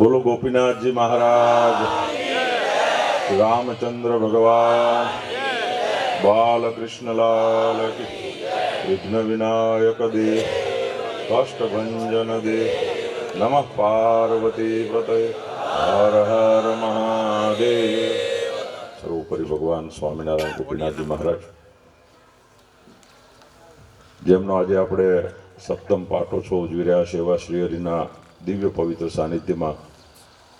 बोलो गोपीनाथ जी महाराज, रामचंद्र भगवान, बालकृष्ण लाल की, विघ्न विनायक दे, कष्ट भंजन दे, नमः पार्वती व्रते, हर हर महादेव। सर्वोपरि भगवान स्वामीनारायण गोपीनाथजी महाराज જેમનો આજે આપણે સપ્તમ પાટોત્સવ ઉજવી રહ્યા છે એવા શ્રી હરિના દિવ્ય પવિત્ર સાનિધ્યમાં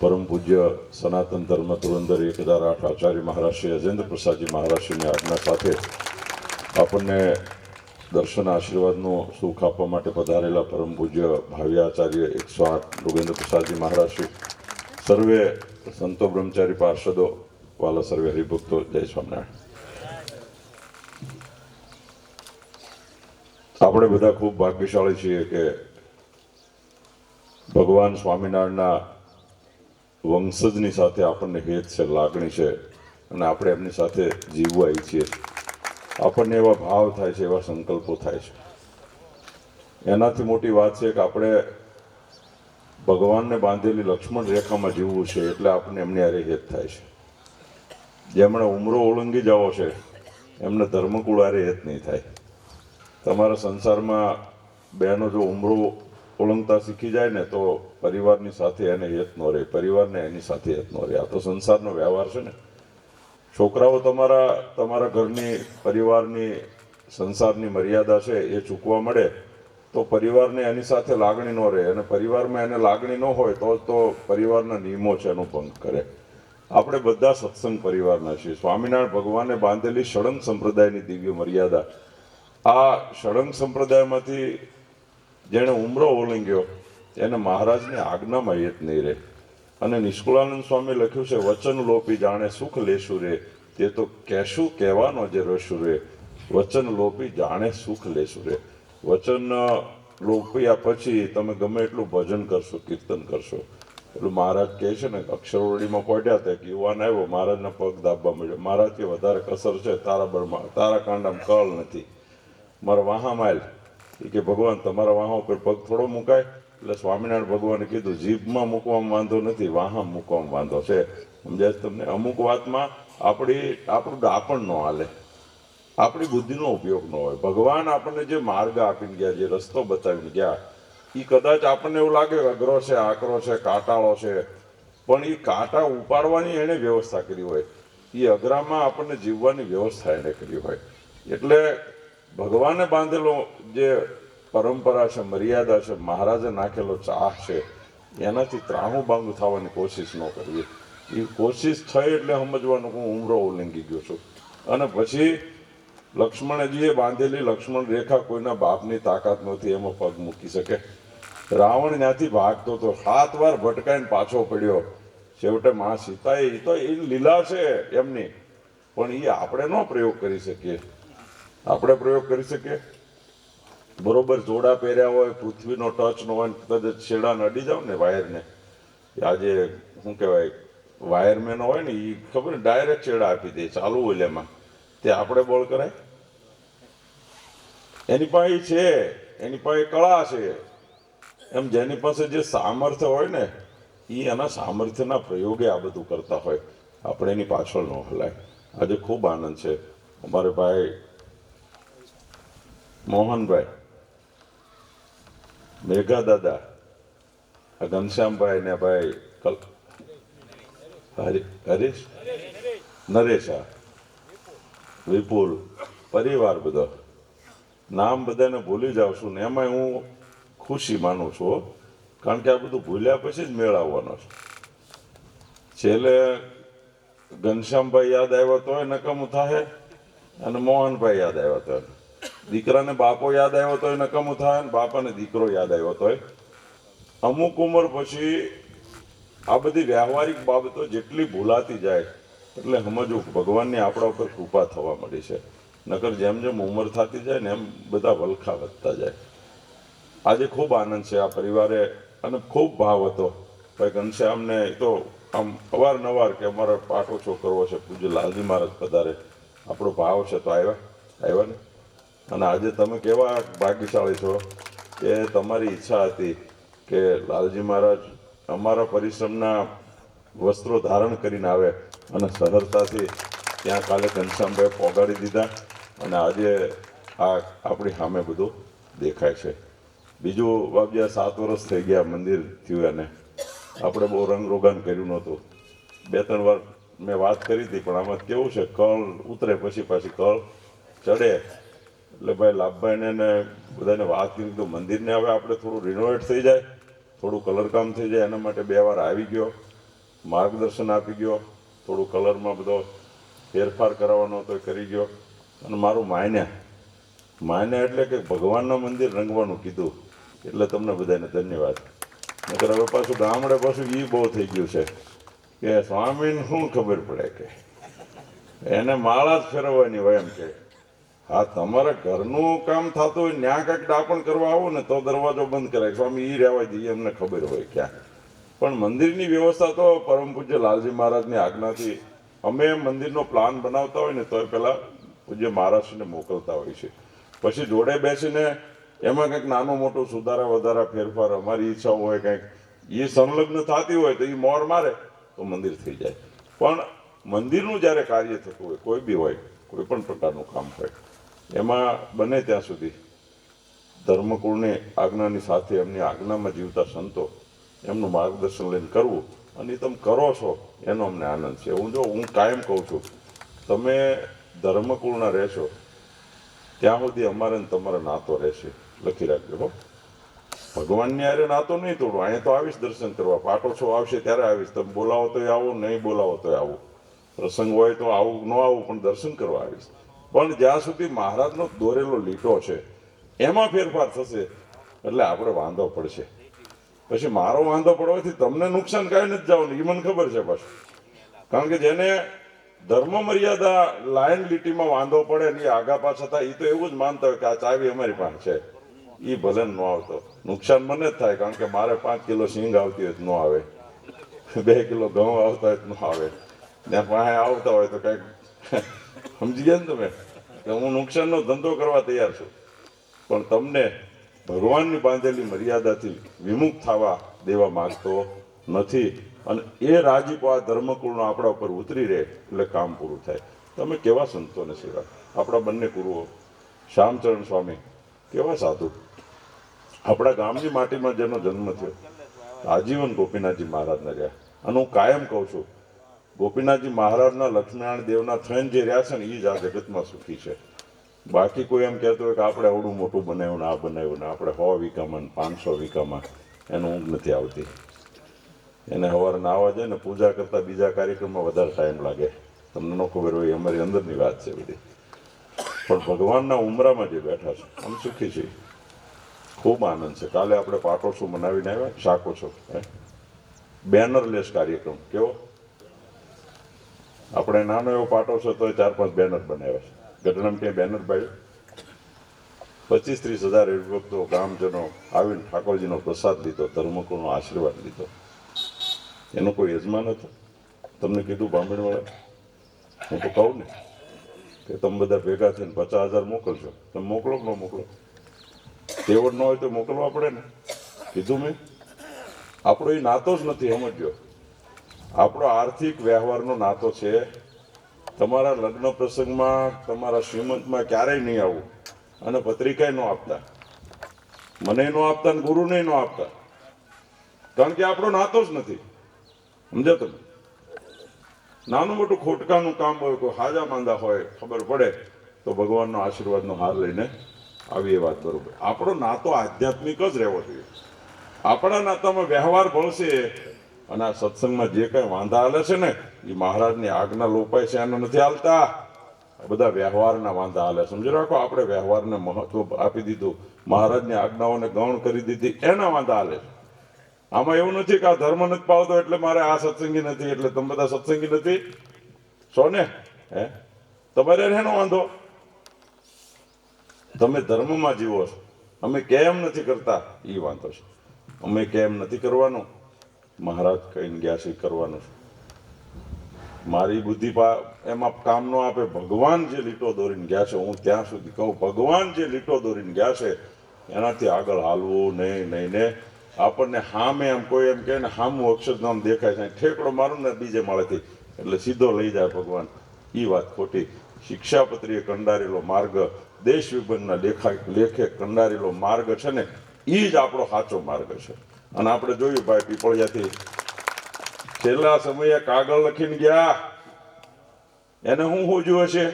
પરમ પૂજ્ય સનાતન ધર્મ ધુરંધર 1008 આચાર્ય મહારાજ શ્રી અજેન્દ્ર પ્રસાદજી મહારાજશ્રીની આજ્ઞા સાથે આપણને દર્શન આશીર્વાદનું સુખ આપવા માટે પધારેલા પરમ પૂજ્ય ભાવ્ય આચાર્ય 108 યોગેન્દ્ર પ્રસાદજી મહારાજશ્રી, સર્વે સંતો બ્રહ્મચારી પાર્ષદો, વાલા સર્વે હરિભક્તો, જય સ્વામિનારાયણ। આપણે બધા ખૂબ ભાગ્યશાળી છીએ કે ભગવાન સ્વામિનારાયણના વંશજની સાથે આપણને હેત છે, લાગણી છે અને આપણે એમની સાથે જીવવા ઈચ્છીએ છીએ। આપણને એવા ભાવ થાય છે, એવા સંકલ્પો થાય છે। એનાથી મોટી વાત છે કે આપણે ભગવાનને બાંધેલી લક્ષ્મણ રેખામાં જીવવું છે, એટલે આપણને એમની હારે હેત થાય છે। જેમણે ઉમરો ઓળંગી જવો છે એમને ધર્મકુળ હારે હેત નહીં થાય। તમારા સંસારમાં બહેનો જો ઉમરો ઓળંગતા શીખી જાય ને તો પરિવારની સાથે એને હેત ન રહે, પરિવારને એની સાથે હેત ન રહે। આ તો સંસારનો વ્યવહાર છે ને। છોકરાઓ તમારા ઘરની, પરિવારની, સંસારની મર્યાદા છે એ ચૂકવા મળે તો પરિવારને એની સાથે લાગણી ન રહે, અને પરિવારમાં એને લાગણી ન હોય તો પરિવારના નિયમો છે એનો ભંગ કરે। આપણે બધા સત્સંગ પરિવારના છીએ। સ્વામિનારાયણ ભગવાને બાંધેલી ષડંગ સંપ્રદાયની દિવ્ય મર્યાદા, આ ષડંગ સંપ્રદાયમાંથી જેણે ઉમરો ઓળંગ્યો એને મહારાજની આજ્ઞામાં હેત નહીં રહે। અને નિષ્કુળાનંદ સ્વામી લખ્યું છે, વચન લોપી જાણે સુખ લેશું રે, તે તો કહેશું કહેવાનો જે રશું રે, વચન લોપી જાણે સુખ લેશું રે। વચન લોપ્યા પછી તમે ગમે એટલું ભજન કરશો, કીર્તન કરશો, એટલું મહારાજ કહે છે ને, અક્ષરવડીમાં પડ્યા હતા કે યુવાન આવ્યો, મહારાજના પગ દાબવા મળ્યો। મહારાજથી વધારે કસર છે તારા બળમાં, તારા કાંડામાં કળ નથી, મારા વાહા માલ કે ભગવાન તમારા વાહા ઉપર પગ થોડો મુકાય? એટલે સ્વામિનારાયણ ભગવાને કીધું, જીભમાં મૂકવામાં વાંધો નથી, વાહા મૂકવામાં વાંધો છે। સમજાય તમને? અમુક વાતમાં આપણું ડાપણ ન હાલે, આપણી બુદ્ધિનો ઉપયોગ ન હોય। ભગવાન આપણને જે માર્ગ આપીને ગયા, જે રસ્તો બતાવીને ગયા, એ કદાચ આપણને એવું લાગે અઘરો છે, આકરો છે, કાંટાળો છે, પણ એ કાંટા ઉપાડવાની એણે વ્યવસ્થા કરી હોય, એ અઘરામાં આપણને જીવવાની વ્યવસ્થા એણે કરી હોય। એટલે ભગવાને બાંધેલો જે પરંપરા છે, મર્યાદા છે, મહારાજે નાખેલો ચાહ છે, એનાથી ત્રાહું બાંગું થવાની કોશિશ ન કરવી। એ કોશિશ થઈ એટલે સમજવાનું હું ઉમરો ઓળંગી ગયો છું। અને પછી લક્ષ્મણજીએ બાંધેલી લક્ષ્મણ રેખા કોઈના બાપની તાકાત નથી એમાં પગ મૂકી શકે। રાવણ ત્યાંથી ભાગતો હતો, 7 વાર ભટકાઈને પાછો પડ્યો, છેવટે મા સીતાએ, એ તો એ લીલા છે એમની, પણ એ આપણે ન પ્રયોગ કરી શકીએ। આપણે પ્રયોગ કરી શકીએ? બરોબર જોડા પહેર્યા હોય, પૃથ્વીનો ટચ ન હોય, કદાચ છેડાને અડી જાવ ને વાયરને, આજે શું કહેવાય વાયરમેન હોય ને, એ ખબર ને ડાયરેક્ટ છેડા આપી દે ચાલુ ઓલેમાં, તે આપણે બોલ કરાય? એની પાસે છે, એની પાસે કળા છે। એમ જેની પાસે જે સામર્થ્ય હોય ને એ એના સામર્થ્યના પ્રયોગે આ બધું કરતા હોય, આપણે એની પાછળ ન હલાય। આજે ખૂબ આનંદ છે, અમારે ભાઈ મોહનભાઈ, મેઘા દાદા, ઘનશ્યામભાઈ ને ભાઈ હરીશ, નરેશ, વિપુલ, પરિવાર બધો, નામ બધાને ભૂલી જાઉં છું ને એમાં હું ખુશી માનું છું, કારણ કે આ બધું ભૂલ્યા પછી જ મેળ આવવાનો છે। છેલ્લે ઘનશ્યામભાઈ યાદ આવ્યો તો નકામું થાય, અને મોહનભાઈ યાદ આવ્યો તો, દીકરાને બાપો યાદ આવ્યો તો નકામું થાય, અને બાપાને દીકરો યાદ આવ્યો તો। અમુક ઉંમર પછી આ બધી વ્યવહારિક બાબતો જેટલી ભૂલાતી જાય એટલે સમજવું ભગવાનની આપણા ઉપર કૃપા થવા મળી છે। નકર જેમ જેમ ઉંમર થતી જાય ને એમ બધા વલખા વધતા જાય। આજે ખૂબ આનંદ છે આ પરિવારે, અને ખૂબ ભાવ હતો ભાઈ ઘનશ્યામને તો આમ અવારનવાર કે અમારે પાટોત્સવ કરવો છે, પૂજ્ય લાલજી મહારાજ પધારે, આપણો ભાવ છે તો આવ્યા ને। અને આજે તમે કેવા ભાગ્યશાળી છો કે તમારી ઈચ્છા હતી કે લાલજી મહારાજ અમારા પરિશ્રમના વસ્ત્રો ધારણ કરીને આવે અને સરળતાથી ત્યાં કાલે ઘનશ્યામભાઈ પોગાડી દીધા અને આજે આ આપણી સામે બધું દેખાય છે. બીજું બાબજી, 7 વર્ષ થઈ ગયા મંદિર થયું અને આપણે બહુ રંગરોગાન કર્યું નહોતું. 2-3 વાર મેં વાત કરી હતી, પણ આમાં કેવું છે, કળ ઉતરે પછી પાછી કળ ચડે. એટલે ભાઈ લાભભાઈને ને બધાને વાત કરી તો મંદિરને હવે આપણે થોડું રિનોવેટ થઈ જાય, થોડું કલરકામ થઈ જાય, એના માટે 2 વાર આવી ગયો, માર્ગદર્શન આપી ગયો, થોડું કલરમાં બધો ફેરફાર કરાવવાનો હતો એ કરી ગયો. અને મારું માન્યા એટલે કે ભગવાનના મંદિર રંગવાનું કીધું, એટલે તમને બધાને ધન્યવાદ. નકર હવે પાછું ગામડે પાછું એ બહુ થઈ ગયું છે કે સ્વામીને શું ખબર પડે કે એને માળા જ ફેરવવાની હોય એમ કે હા તમારા ઘરનું કામ થતું હોય ન્યા કાંઈક ડાપણ કરવા આવો ને તો દરવાજો બંધ કરાય, સ્વામી એ રહેવા દઈએ, અમને ખબર હોય ક્યાં. પણ મંદિરની વ્યવસ્થા તો પરમ પૂજ્ય લાલજી મહારાજની આજ્ઞાથી અમે મંદિરનો પ્લાન બનાવતા હોય ને તો પહેલાં પૂજ્ય મહારાજશ્રીને મોકલતા હોય છે. પછી જોડે બેસીને એમાં કંઈક નાનું મોટું સુધારા વધારા ફેરફાર અમારી ઈચ્છા હોય કંઈક એ સંલગ્ન થતી હોય તો એ મોર મારે તો મંદિર થઈ જાય. પણ મંદિરનું જ્યારે કાર્ય થતું હોય, કોઈ બી હોય, કોઈ પણ પ્રકારનું કામ હોય, એમાં બને ત્યાં સુધી ધર્મકુળની આજ્ઞાની સાથે એમની આજ્ઞામાં જીવતા સંતો એમનું માર્ગદર્શન લઈને કરવું, અને તમે કરો છો એનો અમને આનંદ છે. હું કાયમ કહું છું, તમે ધર્મકુળના રહેશો ત્યાં સુધી અમારે ને તમારા નાતો રહેશે. લખી રાખજો હો. ભગવાનની હારે નાતો નહીં તોડો. અહીંયા તો આવીશ દર્શન કરવા, પાટોત્સવ આવશે ત્યારે આવીશ. તમે બોલાવો તોય આવું, નહીં બોલાવો તોય આવું. પ્રસંગ હોય તો આવું, ન આવું, પણ દર્શન કરવા આવીશ. પણ જ્યાં સુધી મહારાજનો દોરેલો લીટો છે એમાં ફેરફાર થશે એટલે આપણે વાંધો પડશે. પછી મારો વાંધો પડવાથી તમને નુકસાન કાંઈ નથી જવાનું, એ મને ખબર છે પાછું. કારણ કે જેને ધર્મ મર્યાદા લાઈન લીટીમાં વાંધો પડે ને એ આગા પાછા થાય, એ તો એવું જ માનતા હોય કે આ ચાવી અમારી પાસે છે. એ ભલે ન આવતો, નુકસાન મને જ થાય. કારણ કે મારે 5 કિલો સિંગ આવતી હોય તો ન આવે, 2 કિલો ઘઉં આવતા હોય તો ન આવે, ત્યાં પાસે આવતા હોય તો કંઈક સમજી ગયા ને તમે કે હું નુકસાનનો ધંધો કરવા તૈયાર છું. પણ તમને ભગવાનની બાંધેલી મર્યાદાથી વિમુખ થવા દેવા માંગતો નથી. અને એ રાજીપો આ ધર્મકુળનો આપણા ઉપર ઉતરી રહે એટલે કામ પૂરું થાય. તમે કેવા સંતોને સેવા, આપણા બંને ગુરુઓ શ્યામચરણ સ્વામી કેવા સાધુ, આપણા ગામની માટીમાં જેનો જન્મ થયો, આજીવન ગોપીનાથજી મહારાજના રહ્યા. અને હું કાયમ કહું છું, ગોપીનાથજી મહારાજના લક્ષ્મીનારાયણ દેવના થઈને જે રહ્યા છે ને એ જ આ જગતમાં સુખી છે. બાકી કોઈ એમ કહેતો હોય કે આપણે આવડું મોટું બનાવ્યું ને આ બનાવ્યું ને આપણે 100 વીઘામાં 500 વીઘામાં, એનું ઊંઘ નથી આવતી. એને સવારે નાવા જાય ને પૂજા કરતાં બીજા કાર્યક્રમમાં વધારે ટાઈમ લાગે. તમને ન ખબર હોય, અમારી અંદરની વાત છે બધી. પણ ભગવાનના ઉમરામાં જે બેઠા છે આમ સુખી છે, ખૂબ આનંદ છે. કાલે આપણે પાટોત્સવ મનાવીને આવ્યા, શાકોત્સવ, બેનરલેસ કાર્યક્રમ કેવો. આપણે નાનો એવો પાટોત્સવ તો 4-5 બેનર બનાવ્યા છે. ગઢડામાં ક્યાંય બેનર પાડ્યું? 25-30 હજાર ભક્તો ગામજનો આવીને ઠાકોરજીનો પ્રસાદ લીધો, ધર્મકુળનો આશીર્વાદ લીધો. એનો કોઈ યજમાન હતો? તમને કીધું બાંભણવાળા? હું તો કહું ને કે તમે બધા ભેગા થઈને 50,000 મોકલશો. તમે મોકલો કે ન મોકલો? તેવડ ન હોય તો મોકલવા પડે ને. કીધું મેં, આપણો એ નાતો જ નથી, સમજ્યો. આપણો આર્થિક વ્યવહારનો નાતો છે. તમારા લગ્ન પ્રસંગમાં, તમારા શ્રીમંતમાં ક્યારેય નહીં આવું, અને પત્રિકાય ન આપતા, મને ન આપતા ને ગુરુને ન આપતા. કારણ કે આપણો નાતો જ નથી. સમજો તમે? નાનું મોટું ખોટકાનું કામ હોય, કોઈ હાજા માંદા હોય, ખબર પડે તો ભગવાનનો આશીર્વાદનો હાર લઈને આવી, એ વાત બરોબર. આપણો નાતો આધ્યાત્મિક જ રહેવો જોઈએ. આપણા નાતામાં વ્યવહાર ભળશે. અને આ સત્સંગમાં જે કંઈ વાંધા હાલે છે ને એ મહારાજની આજ્ઞા લોપાય છે એનો નથી હાલતા. બધા વ્યવહારના વાંધા હાલે. સમજી રાખો, આપણે વ્યવહારને મહત્વ આપી દીધું, મહારાજની આજ્ઞાઓને ગૌણ કરી દીધી, એના વાંધા હાલે છે. આમાં એવું નથી કે આ ધર્મ નથી પાવતો એટલે મારે આ સત્સંગી નથી, એટલે તમે બધા સત્સંગી નથી છો ને? તમારે એનો વાંધો? તમે ધર્મમાં જીવો છો, અમે કેમ નથી કરતા એ વાંધો છે. અમે કેમ નથી કરવાનું, મહારાજ કહીને ગયા છે કરવાનું છે. મારી બુદ્ધિ એમાં કામ ન આપે. ભગવાન જે લીટો દોરીને ગયા છે, હું ત્યાં સુધી કહું, ભગવાન જે લીટો દોરીને ગયા છે એનાથી આગળ હાલવું નહીં ને આપણને હામે એમ કોઈ એમ કહે ને હામું અક્ષરધામ દેખાય છે, ઠેકડો મારું ને બીજે માળેથી એટલે સીધો લઈ જાય ભગવાન. એ વાત ખોટી. શિક્ષાપત્રીએ કંડારેલો માર્ગ, દેશ વિભાગના લેખે કંડારેલો માર્ગ છે ને, એ જ આપણો સાચો માર્ગ છે. અને આપણે જોયું ભાઈ પીપળિયાથી છેલ્લા સમયે કાગળ લખીને ગયા, એને શું હોજ્યું હશે?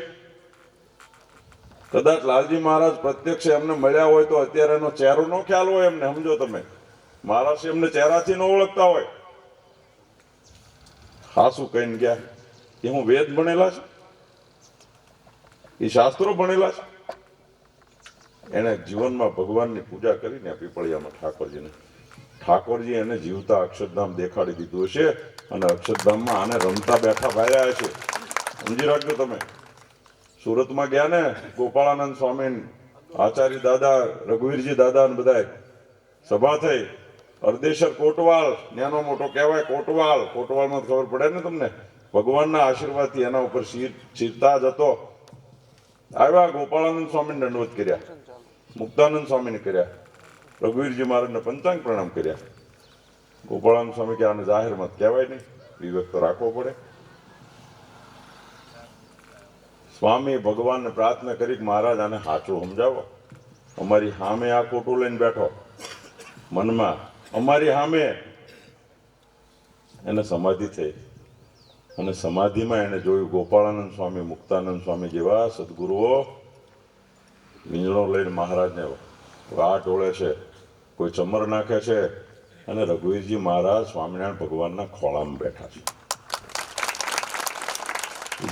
કદાચ લાલજી મહારાજ પ્રત્યક્ષ એમને મળ્યા હોય તો અત્યારે એનો ચહેરો નો ખ્યાલ હોય એમને. સમજો તમે, મહારાજ એમને ચહેરાથી ન ઓળખતા હોય. હાસુ કહીને ગયા એ હું વેદ ભણેલા છે, એ શાસ્ત્રો ભણેલા છે. એને જીવનમાં ભગવાનની પૂજા કરીને પીપળિયામાં ઠાકોરજી એને જીવતા અક્ષરધામ દેખાડી દીધું હશે. અને અક્ષરધામમાં આને રમતા બેઠા ભાર્યા છે. સમજી રાખજો તમે. સુરતમાં ગયા ને ગોપાળાનંદ સ્વામી, આચાર્ય દાદા, રઘુવીરજી દાદા ને બધા સભા થઈ. અર્દેશર કોટવાલ, નાનો મોટો કહેવાય કોટવાલ. કોટવાલમાં ખબર પડે ને તમને, ભગવાનના આશીર્વાદથી એના ઉપર ચિરતા જ હતો. આવ્યા ગોપાળાનંદ સ્વામીને દંડવત કર્યા, મુક્તાનંદ સ્વામીને કર્યા, રઘુવીરજી મહારાજને પંચાંગ પ્રણામ કર્યા. ગોપાળાનંદ સ્વામી કે આને જાહેરમાં કહેવાય નહીં, વિવેક તો રાખવો પડે. સ્વામી ભગવાનને પ્રાર્થના કરી કે મહારાજ આને સાચું સમજાવો. અમારી સામે આ ખોટું લઈને બેઠો મનમાં, અમારી સામે. એને સમાધિ થઈ અને સમાધિમાં એને જોયું ગોપાળાનંદ સ્વામી, મુક્તાનંદ સ્વામી જેવા સદગુરુઓ વીંજણો લઈને મહારાજને વાટ ઓળે છે, કોઈ ચમર નાખે છે. અને રઘુવીરજી મહારાજ સ્વામિનારાયણ ભગવાનના ખોળામાં બેઠા છે.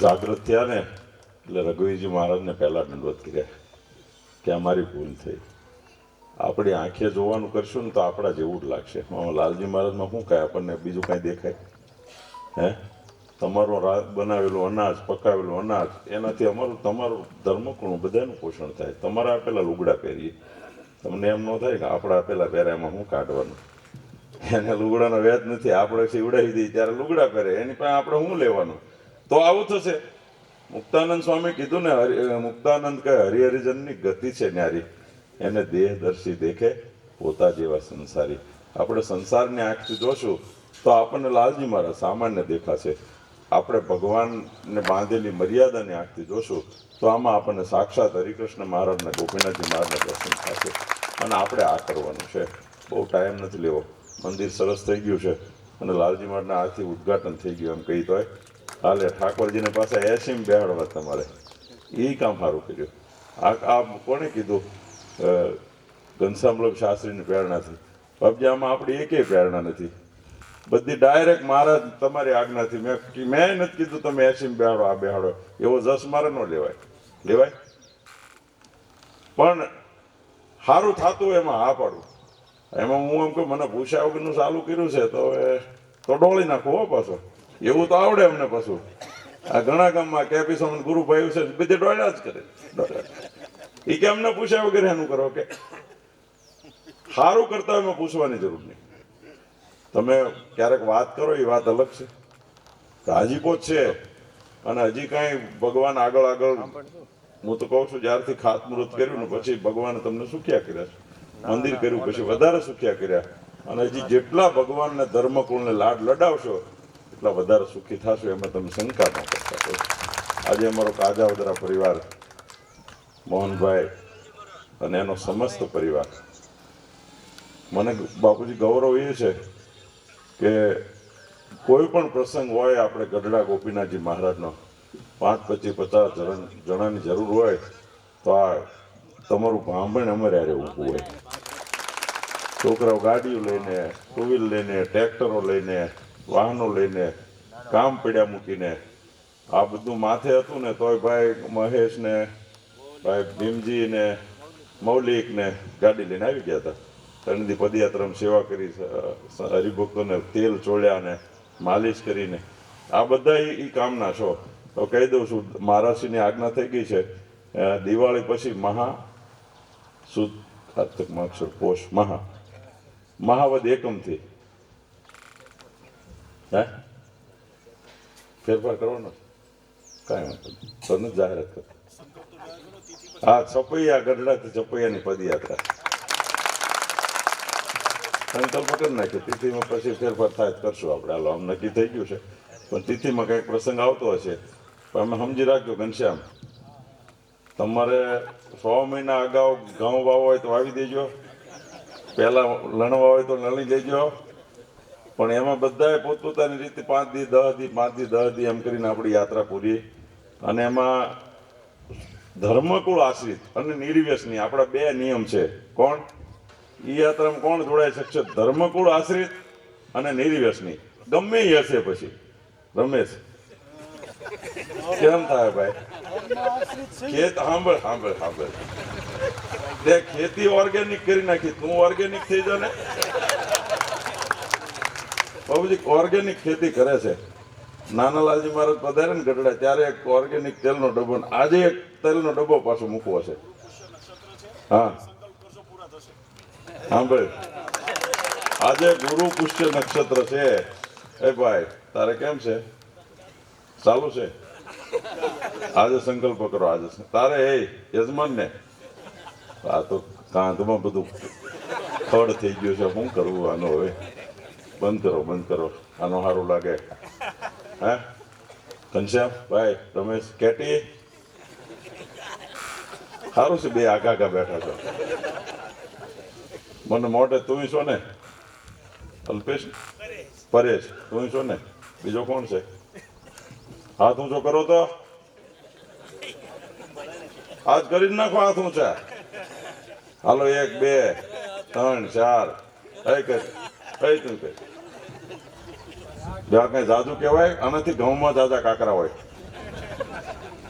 જાગૃત થયા ને એટલે રઘુવીરજી મહારાજને પહેલા દંડવત કર્યા કે અમારી ભૂલ થઈ. આપણી આંખે જોવાનું કરશું ને તો આપણા જેવું જ લાગશે. લાલજી મહારાજમાં શું કાંઈ આપણને બીજું કાંઈ દેખાય? હે, તમારું બનાવેલું અનાજ, પકાવેલું અનાજ, એનાથી અમારું તમારું ધર્મકુળું બધાનું પોષણ થાય. તમારા આપેલા લુગડા પહેરીએ, તમને એમ ન થાય કે આપણા આપેલા પહેર્યા એમાં શું કાઢવાનું? એને લુગડાનો વ્યાજ નથી. આપણે સીવડાવી દઈએ ત્યારે લુગડા પહેરે, એની પાસે આપણે શું લેવાનું? તો આવું થશે. મુક્તાનંદ સ્વામી કીધું ને, મુક્તાનંદ કહે હરિહરિજનની ગતિ છે ન્યારી, એને દેહદર્શી દેખે પોતા જેવા સંસારી. આપણે સંસારની આંખથી જોશું તો આપણને લાલજી મહારાજ સામાન્ય દેખાશે. આપણે ભગવાનને બાંધેલી મર્યાદાની આંખથી જોશું તો આમાં આપણને સાક્ષાત હરિકૃષ્ણ મહારાજને, ગોપીનાથજી મહારાજને દર્શન થશે. અને આપણે આ કરવાનું છે. બહુ ટાઈમ નથી લેવો. મંદિર સરસ થઈ ગયું છે અને લાલજી મહારાજના હાથથી ઉદ્ઘાટન થઈ ગયું એમ કહી તો હાલે. ઠાકોરજીને પાસે 80 બેહાડવા તમારે, એ કામ સારું કર્યું. આ કોણે કીધું? ઘનશ્યામલોક શાસ્ત્રીની પ્રેરણાથી. બાપજી આમાં આપણી એકેય પ્રેરણા નથી, બધી ડાયરેક્ટ મહારાજ તમારી આજ્ઞાથી. મેં નથી કીધું તમે 80 બેહાડો, આ બેહાડો. એવો જસ મારે ન લેવાય. પણ સારું થતું એમાં હા પાડું. એમાં હું એમ કહું મને પૂછ્યા વગરનું ચાલુ કર્યું છે તો તો ડોળી નાખું હો પાછો. એવું તો આવડે અમને પાછું. આ ઘણા ગામમાં કેપી સ્વામી ગુરુભાઈ છે, બધે ડોળ્યા જ કરે. એ કે અમને પૂછ્યા વગર એનું કરો કે સારું કરતા એમાં પૂછવાની જરૂર નહીં. તમે ક્યારેક વાત કરો એ વાત અલગ છે, રાજીપો જ છે. અને હજી કાંઈ ભગવાન આગળ હું તો કહું છું જ્યારથી ખાતમુહૂર્ત કર્યું ને પછી ભગવાને તમને સુખ્યા કર્યા છે. મંદિર કર્યું પછી વધારે સુખ્યા કર્યા. અને હજી જેટલા ભગવાનને ધર્મકુળને લાડ લડાવશો એટલા વધારે સુખી થશો, એમાં તમે શંકા ન કરતા. આજે અમારો કાજાવદરા પરિવાર, મોહનભાઈ અને એનો સમસ્ત પરિવાર, મને બાપુજી ગૌરવ એ છે કે કોઈ પણ પ્રસંગ હોય, આપણે ગઢડા ગોપીનાથજી મહારાજનો 5, 25, 50 જણાની જરૂર હોય તો આ તમારું બ્રાહ્મણ અમારે હારે ઊભું હોય. છોકરાઓ ગાડીઓ લઈને, ટુ વ્હીલ લઈને, ટ્રેક્ટરો લઈને, વાહનો લઈને, કામ પડ્યા મૂકીને, આ બધું માથે હતું ને તોય ભાઈ મહેશ ને, ભાઈ ભીમજી ને, મૌલિક ને ગાડી લઈને આવી ગયા હતા. ત્રણદી પદયાત્રામાં સેવા કરી, હરિભક્તોને તેલ ચોળ્યા ને માલિશ કરીને. આ બધા એ કામના છો. તો કહી દઉં છું, મહારાજશ્રીની આજ્ઞા થઈ ગઈ છે દિવાળી પછી સુદ કાર્તક માક્ષર પોષ મહાવદ એકમથી ફેરફાર કરવાનો કાંઈ વાંધો નહીં, તો નથી જાહેરાત કરતા. હા, ચપૈયા, ગઢડાથી ચપૈયાની પદયાત્રા. સંકલ્પ કરી નાખ્યો. તિથિમાં પછી ફેરફાર થાય તો કરશું આપણે. હાલો આમ નક્કી થઈ ગયું છે, પણ તિથિમાં કંઈક પ્રસંગ આવતો હશે. પણ અમે સમજી રાખજો ઘનશ્યામ, તમારે 100 મહિના અગાઉ ઘઉં વાવો હોય તો વાવી દેજો, પહેલાં લણવા હોય તો લણી દેજો. પણ એમાં બધાએ પોતપોતાની રીતે 5 દી 10 દી 5 દી 10 દી એમ કરીને આપણી યાત્રા પૂરી. અને એમાં ધર્મકુળ આશ્રિત અને નિર્વ્યસની આપણા 2 નિયમ છે. કોણ એ યાત્રામાં કોણ જોડાઈ શકશે? ધર્મકુળ આશ્રિત અને નિર્વ્યસની. ગમે એ હશે. પછી રમેશ કેમ થાય ભાઈ? સાંભળ તે ખેતી ઓર્ગેનિક કરી નાખી, તું ઓર્ગેનિક થઈ જા ને. બાબુજી ઓર્ગેનિક ખેતી કરે છે. નાનાલાલજી મહારાજ પધારે ને ગઢડા ત્યારે એક ઓર્ગેનિક તેલનો ડબ્બો, આજે એક તેલનો ડબ્બો પાછો મૂકવો છે. હા સાંભળ, આજે ગુરુ પુષ્ય નક્ષત્ર છે. એ ભાઈ તારે કેમ છે? ચાલુ છે? આજે સંકલ્પ કરો. આજે તારે એ યજમાન ને આ તો કાંધમાં બધું ખડ થઈ ગયું છે. શું કરવું આનો હવે? બંધ કરો. આનો સારું લાગે? હે ઘનશ્યામ ભાઈ, રમેશ, કેટી સારું છે. 2 આગા બેઠા છો. મને મોઢે તું છો ને? અલ્પેશ, પરેશ તું છો ને? બીજો કોણ છે? હાથ ઊંચો કરો તો આજ કરી જ નાખો. હાથ ઊંચા. હાલો 1 2 3 4 તું કઈ જ્યાં કઈ જાજુ કહેવાય. આનાથી ઘઉંમાં જાજા કાકરા હોય.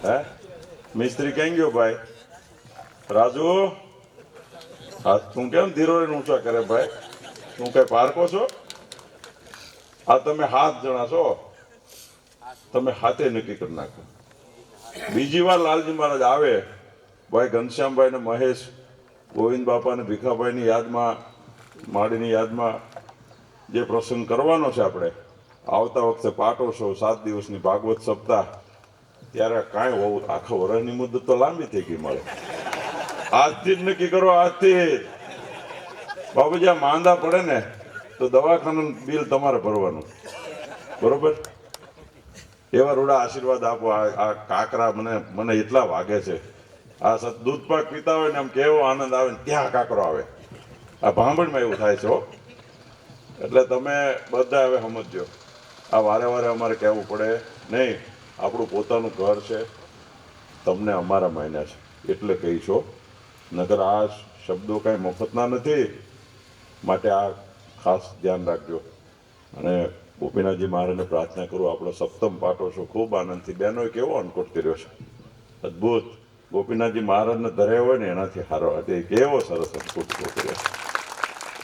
હે મિસ્ત્રી ક્યાં ગયો ભાઈ? રાજુ, હા તું કેમ ધીરો ઊંચા કરે ભાઈ? તું કઈ પારકો છો? આ તમે 7 જણા છો, તમે હાથે નક્કી કરી નાખો. બીજી વાર લાલજી મહારાજ આવે ભાઈ, ઘનશ્યામભાઈ ને મહેશ, ગોવિંદ બાપા ને ભીખાભાઈની યાદમાં, માડીની યાદમાં જે પ્રસંગ કરવાનો છે આપણે આવતા વખતે પાટોત્સવ 7 દિવસની ભાગવત સપ્તાહ, ત્યારે કાંઈ હોવું. આખા વર્ષની મુદત તો લાંબી થઈ ગઈ મળે. આજથી જ નક્કી કરો. આજથી બાબુજી આ માંદા પડે ને તો દવાખાનાનું બિલ તમારે ભરવાનું. બરોબર? એવા રૂડા આશીર્વાદ આપો. આ કાકરા મને એટલા વાગે છે. આ દૂધ પાક પીતા હોય ને આમ કેવો આનંદ આવે ને ત્યાં કાકરો આવે. આ ભાંભણમાં એવું થાય છે. એટલે તમે બધા હવે સમજો, આ વારે અમારે કહેવું પડે નહીં. આપણું પોતાનું ઘર છે, તમને અમારા માયના છે એટલે કહી છો. નગર આ શબ્દો કાંઈ મફતના નથી. માટે આ ખાસ ધ્યાન રાખજો. અને ગોપીનાથજી મહારાજને પ્રાર્થના કરું, આપણો 7મ પાટોત્સવ ખૂબ આનંદથી. બહેનોએ કેવો અનકોટ કર્યો છે, અદ્ભુત. ગોપીનાથજી મહારાજને ધર્યા હોય ને એનાથી સારો હતો. કેવો સરસ અનકોટ કર્યો.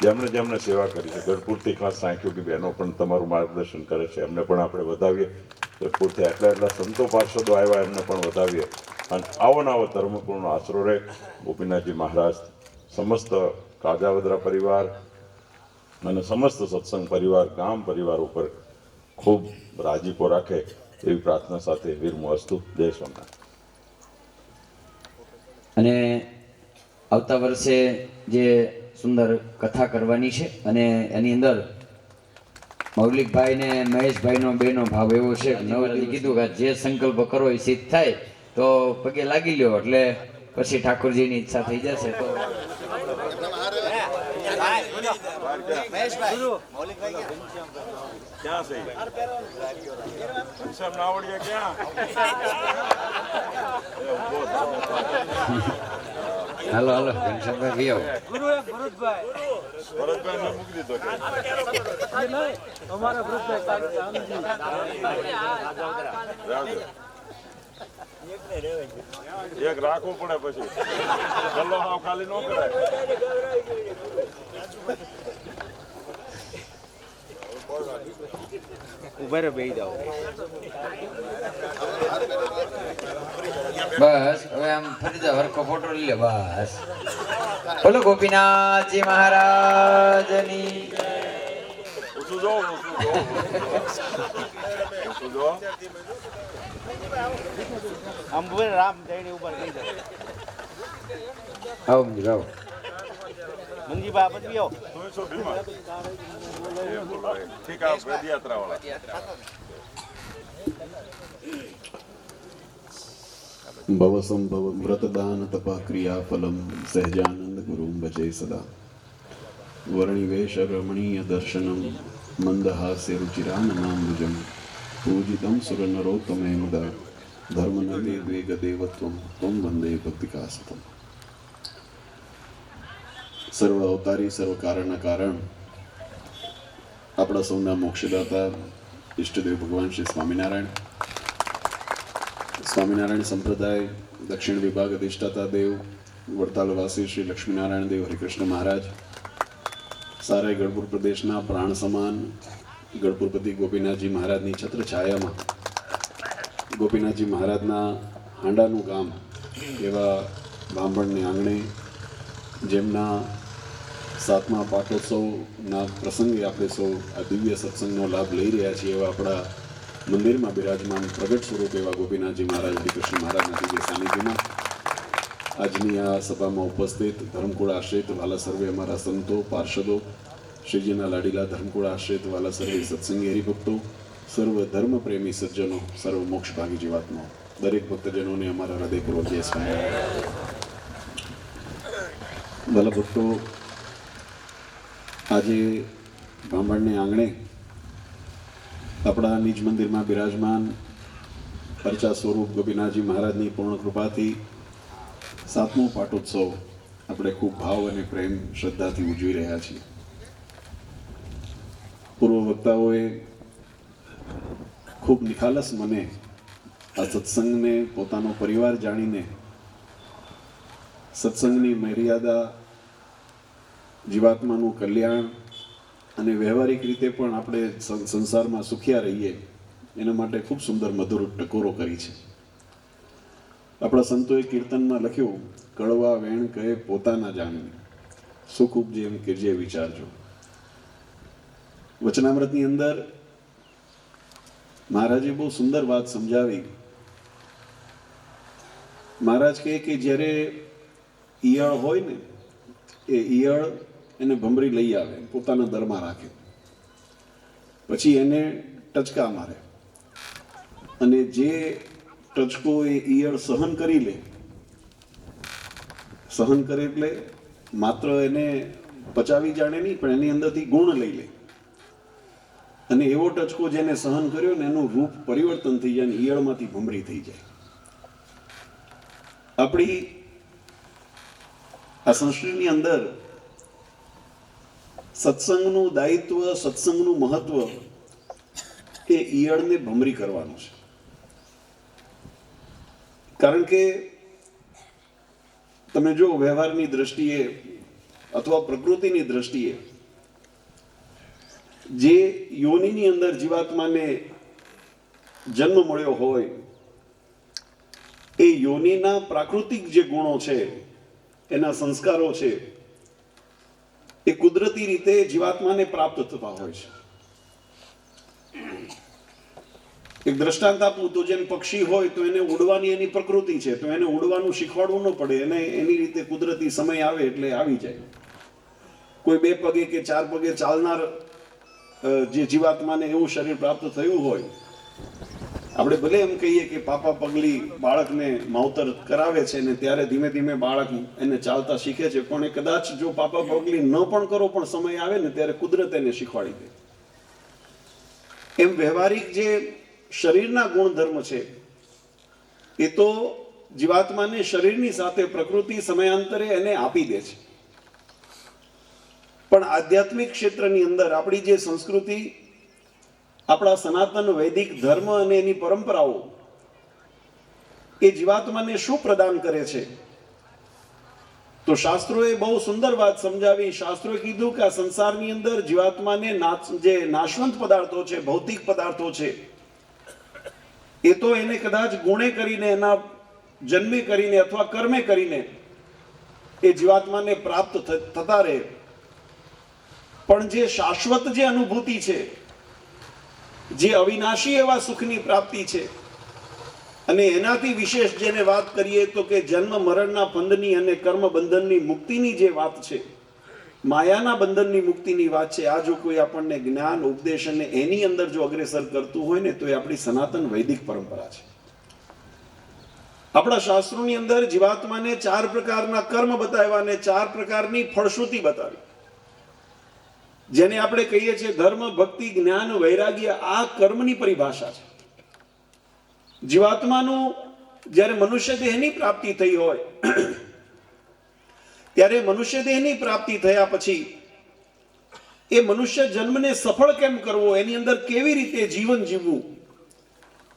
જેમને સેવા કરી છે. ગઢપુરથી ખાસ સાંખ્યું કે બહેનો પણ તમારું માર્ગદર્શન કરે છે, એમને પણ આપણે વધાવીએ. ગઢપુરથી એટલા સંતો પાર્ષદો આવ્યા, એમને પણ વધાવીએ. અને આવો ધર્મકુળનો આશરો રહે. ગોપીનાથજી મહારાજ સમસ્ત કાજાવદરા પરિવાર અને સમસ્ત સત્સંગ પરિવાર, ગામ પરિવાર ઉપર ખૂબ રાજીપો રાખે એવી પ્રાર્થના સાથે વીરમો અસ્તુ. જય સોમનાથ. અને આવતા વર્ષે જે સુંદર કથા કરવાની છે અને એની અંદર મૌલિકભાઈ ને મહેશભાઈનો બેનો ભાવ એવો છે. નવલજી કીધું કે જે સંકલ્પ કરો એ સિદ્ધ થાય તો પગે લાગી લ્યો, એટલે પછી ઠાકોરજીની ઈચ્છા થઈ જશે. તો ક્યાં છે? ઘનશ્યામ નાવડિયા ક્યાં? હાલો ઘનશ્યામભાઈ આવો. ભરતભાઈ ને મૂકી દીધો કે અમારા એક રાખવું પડે. પછી ગલ્લો હાવ ખાલી ન કરાય. ઉભા બે જાઓ. બસ હવે આમ ફરી જા, હરખો ફોટો લઈ લે. બસ બોલો ગોપીનાથજી મહારાજની. ઊંચું જો. આમ બોલે રામ જઈને ઉપર થઈ જાય. આવો મંદિર આવો. મંજી બા બદલી આવો તું શું ભીમા એ બોલો એ. ઠીક આ પદયાત્રા વાળા ભવસંભવ વ્રતદાન તપા ક્રિયા ફલમ સહજાનંદ ગુરુમ ભજે સદા વર્ણિવેશ રમણીય દર્શનમ મંદહાસ્ય રુચિરાનનાંબુજમ પૂજિતમ સુરનરોત્તમે મુદા ધર્મનંદે દ્વેગ દેવત્વમ ત્વમ વંદે ભક્તિકાસતમ. સર્વ અવતારી સર્વ કારણના કારણ આપણા સૌના મોક્ષદાતા ઈષ્ટદેવ ભગવાન શ્રી સ્વામિનારાયણ સંપ્રદાય દક્ષિણ વિભાગ અધિષ્ઠાતા દેવ વડતાલવાસી શ્રી લક્ષ્મીનારાયણ દેવ હરિકૃષ્ણ મહારાજ, સારાઈ ગઢપુર પ્રદેશના પ્રાણ સમાન ગઢપુરપતિ ગોપીનાથજી મહારાજની છત્રછાયામાં ગોપીનાથજી મહારાજના હાંડાનું ગામ એવા બાંભણને આંગણે જેમના 7મા પાટોત્સવના પ્રસંગે આપણે સૌ આ દિવ્ય સત્સંગનો લાભ લઈ રહ્યા છીએ એવા આપણા મંદિરમાં બિરાજમાન પ્રગટ સ્વરૂપ એવા ગોપીનાથજી મહારાજ હરિકૃષ્ણ મહારાજના દિવ્ય સાનિધ્યમાં આજની આ સભામાં ઉપસ્થિત ધર્મકુળ આશ્રિત વાલા સર્વે અમારા સંતો પાર્ષદો, શ્રીજીના લાડીલા ધર્મકુળ આશ્રિત વાલા સર્વે સત્સંગી હરિભક્તો, સર્વ ધર્મ પ્રેમી સજ્જનો, સર્વ મોક્ષભાગી જીવાત્માઓ, દરેક ભક્તજનોને અમારા હૃદયપૂર્વક જય સ્વામિનારાયણ. ભલા ભક્તો, આજે બ્રાહ્મણને આંગણે આપણા નિજ મંદિરમાં બિરાજમાન અર્ચા સ્વરૂપ ગોપીનાથજી મહારાજની પૂર્ણ કૃપાથી 7મો પાટોત્સવ આપણે ખૂબ ભાવ અને પ્રેમ શ્રદ્ધાથી ઉજવી રહ્યા છીએ. પૂર્વ વક્તાઓએ ખૂબ નિખાલસ મને આ સત્સંગને પોતાનો પરિવાર જાણીને સત્સંગની મર્યાદા, જીવાત્માનું કલ્યાણ અને વ્યવહારિક રીતે પણ આપણે સંસારમાં સુખિયા રહીએ એના માટે ખૂબ સુંદર મધુર ટકોરો કરી છે. આપણા સંતોએ કીર્તનમાં લખ્યું, કડવા વેણ કહે પોતાના જાણવી, સુખ ઉપજે એમ કે જે વિચારજો. વચનામૃતની અંદર મહારાજે બહુ સુંદર વાત સમજાવી. મહારાજ કહે કે જ્યારે ઈયળ હોય ને એ ઈયળ એને ભમરી લઈ આવે, પોતાના દરમાં રાખે, પછી એને ટચકા મારે અને જે ટચકો એ ઈયળ સહન કરી લે, સહન કરે એટલે માત્ર એને પચાવી જાણે નહીં પણ એની અંદરથી ગુણ લઈ લે અને એવો ટચકો જેને સહન કર્યો ને એનું રૂપ પરિવર્તન થઈ જાય અને ઈયળમાંથી ભમરી થઈ જાય. આપણી આ સંસ્કૃતિની અંદર સત્સંગનું દાયિત્વ, સત્સંગનું મહત્વ એ ઈયળને ભમરી કરવાનું છે. કારણ કે તમે જો વ્યવહારની દ્રષ્ટિએ અથવા પ્રકૃતિની દ્રષ્ટિએ જે યોનિની અંદર જીવાત્માને જન્મ મળ્યો હોય એ યોનિના પ્રાકૃતિક જે ગુણો છે, એના સંસ્કારો છે, એ કુદરતી રીતે જીવાત્માને પ્રાપ્ત થતા હોય છે. એક દ્રષ્ટાંત આપું તો જેમ પક્ષી હોય તો એને ઉડવાની એની પ્રકૃતિ છે, તો એને ઉડવાનું શીખવાડવું ન પડે, એને એની રીતે કુદરતી સમય આવે એટલે આવી જાય. કોઈ 2 પગે કે 4 પગે ચાલનાર જે જીવાત્માને એવું શરીર પ્રાપ્ત થયું હોય, આપણે ભલે એમ કહીએ કે પાપા પગલી બાળકને માવતર કરાવે છે ને ત્યારે ધીમે ધીમે બાળક એને ચાલતા શીખે છે, પણ એ કદાચ જો પાપા પગલી ન પણ કરો પણ સમય આવે ને ત્યારે કુદરત એને શીખવાડી દે. એમ વ્યવહારિક જે શરીરના ગુણધર્મ છે એ તો જીવાત્માને શરીરની સાથે પ્રકૃતિ સમયાંતરે એને આપી દે છે. પણ આધ્યાત્મિક ક્ષેત્રની અંદર આપણી જે સંસ્કૃતિ, આપણા સનાતન વૈદિક ધર્મ અને એની પરંપરાઓ એ જીવાત્માને શું પ્રદાન કરે છે? તો શાસ્ત્રોએ બહુ સુંદર વાત સમજાવી. શાસ્ત્રોએ કીધું કે આ સંસારની અંદર જીવાત્માને જે નાશવંત પદાર્થો છે, ભૌતિક પદાર્થો છે, એ તો એને કદાચ ગુણે કરીને, એના જન્મે કરીને અથવા કર્મે કરીને એ જીવાત્માને પ્રાપ્ત થતા રહે, પણ જે શાશ્વત જે અનુભૂતિ છે, જે અવિનાશી એવા સુખની પ્રાપ્તિ છે, અને એનાથી વિશેષ જેને વાત કરીએ તો કે જન્મ મરણના બંધની અને કર્મ બંધનની મુક્તિની જે વાત છે, માયાના બંધનની મુક્તિની વાત છે. આ જો કોઈ આપણને જ્ઞાન ઉપદેશ અને એની અંદર જો અગ્રેસર કરતું હોય ને તો એ આપણી સનાતન વૈદિક પરંપરા છે. આપણા શાસ્ત્રોની અંદર જીવાત્માને 4 પ્રકારના કર્મ બતાવ્યા અને 4 પ્રકારની ફળશ્રુતિ બતાવી, જેને આપણે કહીએ છીએ ધર્મ, ભક્તિ, જ્ઞાન, વૈરાગ્ય. આ કર્મની પરિભાષા છે. જીવાત્માનું જ્યારે મનુષ્ય દેહની પ્રાપ્તિ થઈ હોય ત્યારે મનુષ્ય દેહની પ્રાપ્તિ થયા પછી એ મનુષ્ય જન્મને સફળ કેમ કરવો, એની અંદર કેવી રીતે જીવન જીવવું,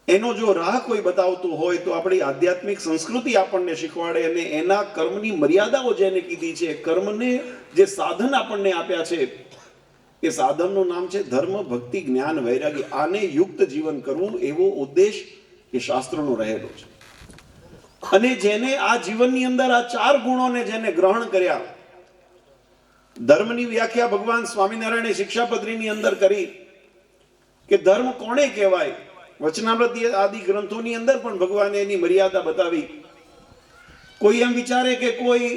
એનો જો રાહ કોઈ બતાવતું હોય તો આપણી આધ્યાત્મિક સંસ્કૃતિ આપણને શીખવાડે. અને એના કર્મની મર્યાદાઓ જેને કીધી છે, કર્મને જે સાધન આપણને આપ્યા છે, એ સાધનનું નામ છે ધર્મ, ભક્તિ, જ્ઞાન, વૈરાગ્ય. આને યુક્ત જીવન કરવું એવો ઉદ્દેશ એ શાસ્ત્રનો રહેલો છે. અને જેને આ જીવનની અંદર આ 4 ગુણોને જેને ગ્રહણ કર્યા, ધર્મની વ્યાખ્યા ભગવાન સ્વામિનારાયણે શિક્ષાપત્રીની અંદર કરી કે ધર્મ કોને કહેવાય. વચનામૃત આદિ ગ્રંથોની અંદર પણ ભગવાને એની મર્યાદા બતાવી. કોઈ એમ વિચારે કે કોઈ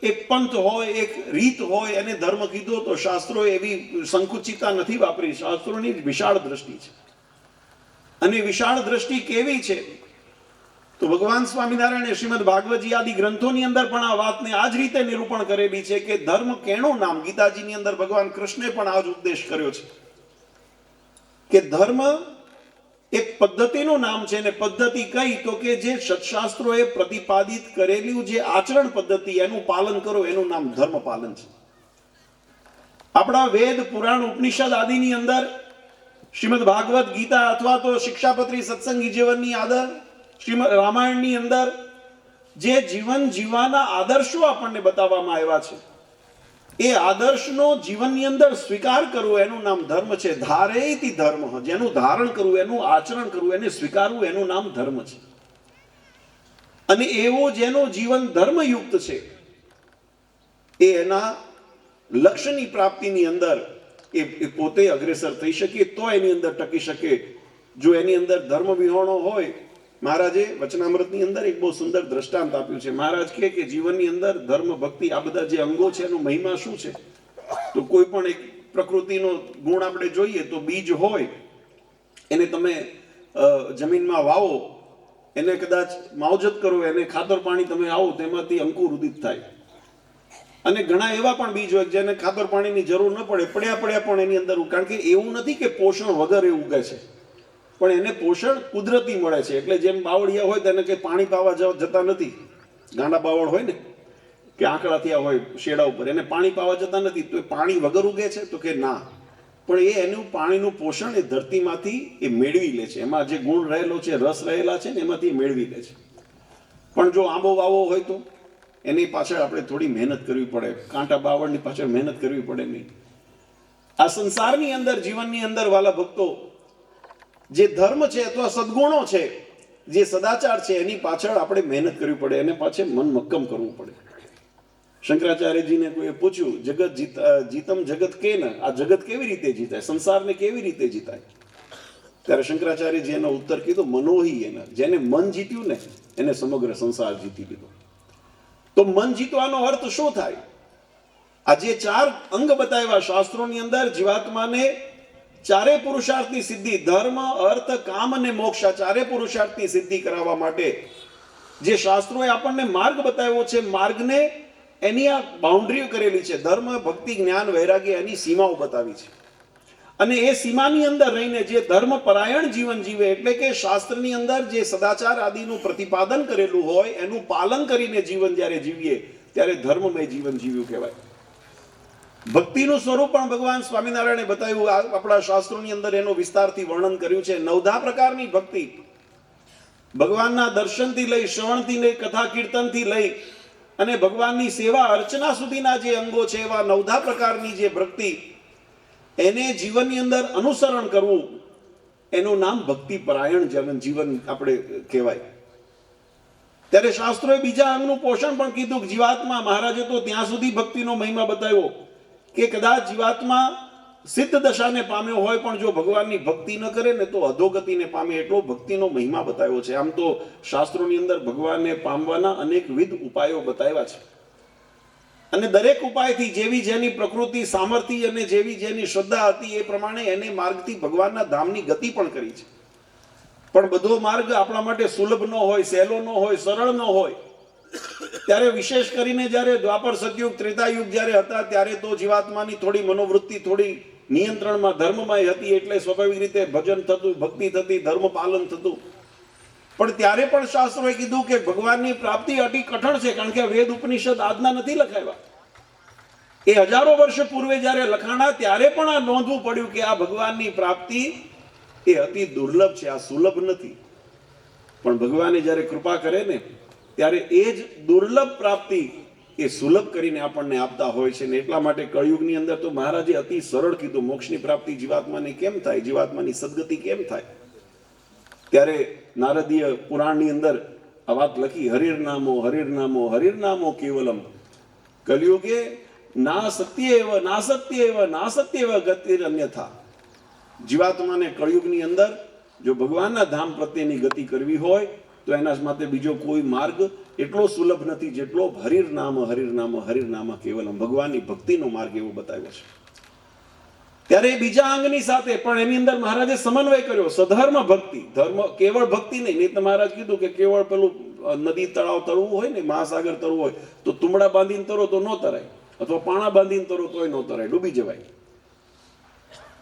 એક પંથ હોય, એક રીત હોય, એને ધર્મ કીધો, તો શાસ્ત્રોએ એવી સંકુચિતતા નથી વાપરી. શાસ્ત્રોની વિશાળ દ્રષ્ટિ છે. અને વિશાળ દ્રષ્ટિ કેવી છે તો ભગવાન સ્વામિનારાયણે શ્રીમદ ભાગવતજી આદિ ગ્રંથોની અંદર પણ આ વાતને આ જ રીતે નિરૂપણ કરેલી છે કે ધર્મ કેનું નામ. ગીતાજીની અંદર ભગવાન કૃષ્ણે પણ આ જ ઉપદેશ કર્યો છે કે ધર્મ એક પદ્ધતિનું નામ છે. અને પદ્ધતિ કઈ તો કે જે સત્શાસ્ત્રોએ પ્રતિપાદિત કરેલું જે આચરણ પદ્ધતિ, એનું પાલન કરો, એનું નામ ધર્મ પાલન છે. આપણા વેદ, પુરાણ, ઉપનિષદ આદિની અંદર, શ્રીમદ ભાગવત ગીતા અથવા તો શિક્ષાપત્રી સત્સંગી જીવનની આદર, શ્રીમદ રામાયણની અંદર જે જીવન જીવવાના આદર્શો આપણને બતાવવામાં આવ્યા છે, એ આદર્શનો જીવનની અંદર સ્વીકાર કરવો એનું નામ ધર્મ છે. ધારેતિ ધર્મ, જેનું ધારણ કરવું, એનું આચરણ કરવું, એને સ્વીકારવું, એનું નામ ધર્મ છે. અને એવો જેનું જીવન ધર્મયુક્ત છે એ એના લક્ષ્યની પ્રાપ્તિની અંદર એ પોતે અગ્રેસર થઈ શકે, તો એની અંદર ટકી શકે. જો એની અંદર ધર્મ વિહોણો હોય, મહારાજે વચનામૃતની અંદર એક બહુ સુંદર દ્રષ્ટાંત આપ્યું છે. મહારાજ કહે કે જીવનની અંદર ધર્મ, ભક્તિ, આ બધા જે અંગો છે એનો મહિમા શું છે. તો કોઈ પણ એક પ્રકૃતિનો ગુણ આપણે જોઈએ તો બીજ હોય, એને તમે જમીનમાં વાવો, એને કદાચ માવજત કરો, એને ખાતર પાણી તમે આવો, તેમાંથી અંકુર ઉદિત થાય. અને ઘણા એવા પણ બીજ હોય જેને ખાતર પાણીની જરૂર ન પડે, પડ્યા પણ એની અંદર, કારણ કે એવું નથી કે પોષણ વગર એ ઉગે છે, પણ એને પોષણ કુદરતી મળે છે. એટલે જેમ બાવળિયા હોય તેને કે પાણી પાવા જતા નથી, ગાંડા બાવળ હોય ને કે આંકડા થયા હોય શેડા ઉપર, એને પાણી પાવા જતા નથી, તો એ પાણી વગર ઉગે છે તો કે ના, પણ એ એનું પાણીનું પોષણ એ ધરતીમાંથી એ મેળવી લે છે. એમાં જે ગુણ રહેલો છે, રસ રહેલા છે ને, એમાંથી એ મેળવી લે છે. પણ જો આંબો વાવો હોય તો એની પાછળ આપણે થોડી મહેનત કરવી પડે, કાંટા બાવળની પાછળ મહેનત કરવી પડે નહીં. આ સંસારની અંદર, જીવનની અંદર વાલા ભક્તો, જે ધર્મ છે અથવા સદગુણો છે, જે સદાચાર છે, એની પાછળ આપણે મહેનત કરવી પડે, એને પાછળ મન મક્કમ કરવું પડે. શંકરાચાર્યજીને કોઈએ પૂછ્યું, જગત જીતમ જગત કે ને, આ જગત કેવી રીતે જીતાય, સંસારને કેવી રીતે જીતાય? ત્યારે શંકરાચાર્યજી એનો ઉત્તર કીધો, મનોહી એના. જેને મન જીત્યું ને એને સમગ્ર સંસાર જીતી લીધો. તો મન જીતવાનો અર્થ શું થાય? આ જે 4 અંગ બતાવ્યા શાસ્ત્રોની અંદર, જીવાત્માને 4 પુરુષાર્થની સિદ્ધિ, ધર્મ, અર્થ, કામ અને મોક્ષ, આ 4 પુરુષાર્થની સિદ્ધિ કરાવવા માટે જે શાસ્ત્રોએ આપણને માર્ગ બતાવ્યો છે, માર્ગને એની આ બાઉન્ડ્રીઓ કરેલી છે. ધર્મ, ભક્તિ, જ્ઞાન, વૈરાગ્ય, એની સીમાઓ બતાવી છે. અને એ સીમાની અંદર રહીને જે ધર્મ પરાયણ જીવન જીવે, એટલે કે શાસ્ત્રની અંદર જે સદાચાર આદિનું પ્રતિપાદન કરેલું હોય એનું પાલન કરીને જીવન જ્યારે જીવીએ ત્યારે ધર્મમય જીવન જીવ્યું કહેવાય. ભક્તિનું સ્વરૂપ પણ ભગવાન સ્વામિનારાયણે બતાવ્યું. આપણા શાસ્ત્રોની અંદર એનો વિસ્તારથી વર્ણન કર્યું છે. 9 પ્રકારની ભક્તિ, ભગવાનના દર્શનથી લઈ, શ્રવણથી લઈ, કથા કીર્તનથી લઈ અને ભગવાનની સેવા અર્ચના સુધીના જે અંગો છે, એવા 9 પ્રકારની જે ભક્તિ, એને જીવનની અંદર અનુસરણ કરવું, એનું નામ ભક્તિ પરાયણ જીવન આપણે કહેવાય. ત્યારે શાસ્ત્રોએ બીજા અંગનું પોષણ પણ કીધું. જીવાત્મા, મહારાજે તો ત્યાં સુધી ભક્તિનો મહિમા બતાવ્યો કે કદાચ જીવાત્મા સિદ્ધ દશાને પામ્યો હોય, પણ જો ભગવાનની ભક્તિ ન કરે ને તો અધોગતિને પામે, એટલો ભક્તિનો મહિમા બતાવ્યો છે. આમ તો શાસ્ત્રોની અંદર ભગવાનને પામવાના અનેકવિધ ઉપાયો બતાવ્યા છે. અને દરેક ઉપાયથી જેવી જેની પ્રકૃતિ સામર્થ્ય અને જેવી જેની શ્રદ્ધા હતી એ પ્રમાણે એને માર્ગથી ભગવાનના ધામની ગતિ પણ કરી છે. પણ બધો માર્ગ આપણા માટે સુલભ ન હોય, સહેલો ન હોય, સરળ ન હોય. ત્યારે વિશેષ કરીને જ્યારે દ્વાપર સતયુગ ત્રેતાયુગ જ્યારે હતા ત્યારે તો જીવાત્માની થોડી મનોવૃત્તિ થોડી નિયંત્રણમાં ધર્મમાં હતી, એટલે સ્વાભાવિક રીતે ભજન થતું, ભક્તિ થતી, ધર્મ પાલન થતું. પણ ત્યારે પણ શાસ્ત્રોએ કીધું કે ભગવાનની પ્રાપ્તિ અતિ કઠણ છે, કારણ કે વેદ ઉપનિષદ આજના નથી લખાવ્યા. એ હજારો વર્ષ પૂર્વે જ્યારે લખાણા ત્યારે પણ આ નોંધવું પડ્યું કે આ ભગવાનની પ્રાપ્તિ એ અતિ દુર્લભ છે, આ સુલભ નથી. પણ ભગવાને જ્યારે કૃપા કરે ને ત્યારે એ જ દુર્લભ પ્રાપ્તિ એ સુલભ કરીને આપણને આપતા હોય છે. ને એટલા માટે કળિયુગની અંદર તો મહારાજે અતિ સરળ કીધું, મોક્ષની પ્રાપ્તિ જીવાત્માને કેમ થાય, જીવાત્માની સદગતિ કેમ થાય. ત્યારે નારદીય પુરાણની અંદર આ વાત લખી, હરિર્નામો હરિર્નામો હરિર્નામો કેવલમ કલિયુગે ના સત્યેવ ના સત્યેવ ના સત્યેવ ગતિર અન્યથા. જીવાત્માને કળિયુગની અંદર જો ભગવાનના ધામ પ્રત્યેની ગતિ કરવી હોય તો એના માટે બીજો કોઈ માર્ગ એટલો સુલભ નથી જેટલો હરિર્નામ હરિર્નામ હરિર્નામ કેવલમ, ભગવાનની ભક્તિનો માર્ગ એવો બતાવ્યો છે. ત્યારે બીજા અંગની સાથે પણ એની અંદર મહારાજે સમન્વય કર્યો, સધર્મ ભક્તિ. ધર્મ કેવળ ભક્તિ નહીં. નહીં તો મહારાજ કીધું કે કેવળ પેલું નદી તળાવ તરવું હોય ને, મહાસાગર તરવું હોય તો તુંબડા બાંધીને તરો તો ન તરાય, અથવા પાણા બાંધીને તરો તોય ન તરાય, ડૂબી જવાય.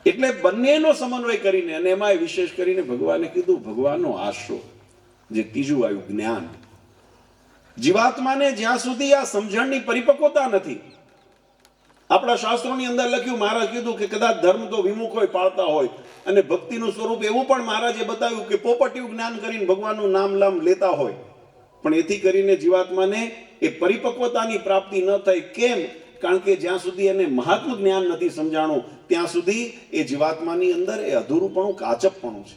એટલે બંનેનો સમન્વય કરીને, અને એમાં વિશેષ કરીને ભગવાને કીધું ભગવાનનો આશરો, જે ત્રીજું આવ્યું જ્ઞાન. જીવાત્માને જ્યાં સુધી આ સમજણની પરિપક્વતા નથી, આપણા શાસ્ત્રોની અંદર લખ્યું, મહારાજ કીધું કે કદાચ ધર્મ તો વિમુખ હોય, પાળતા હોય, અને ભક્તિનું સ્વરૂપ એવું પણ મહારાજે બતાવ્યું કે પોપટિયું જ્ઞાન કરીને ભગવાનનું નામ લામ લેતા હોય, પણ એથી કરીને જીવાત્માને એ પરિપક્વતાની પ્રાપ્તિ ન થઈ. કેમ? કારણ કે જ્યાં સુધી એને મહાત્મ જ્ઞાન નથી સમજાણું ત્યાં સુધી એ જીવાત્માની અંદર એ અધૂરુંપણું, કાચપપણું છે.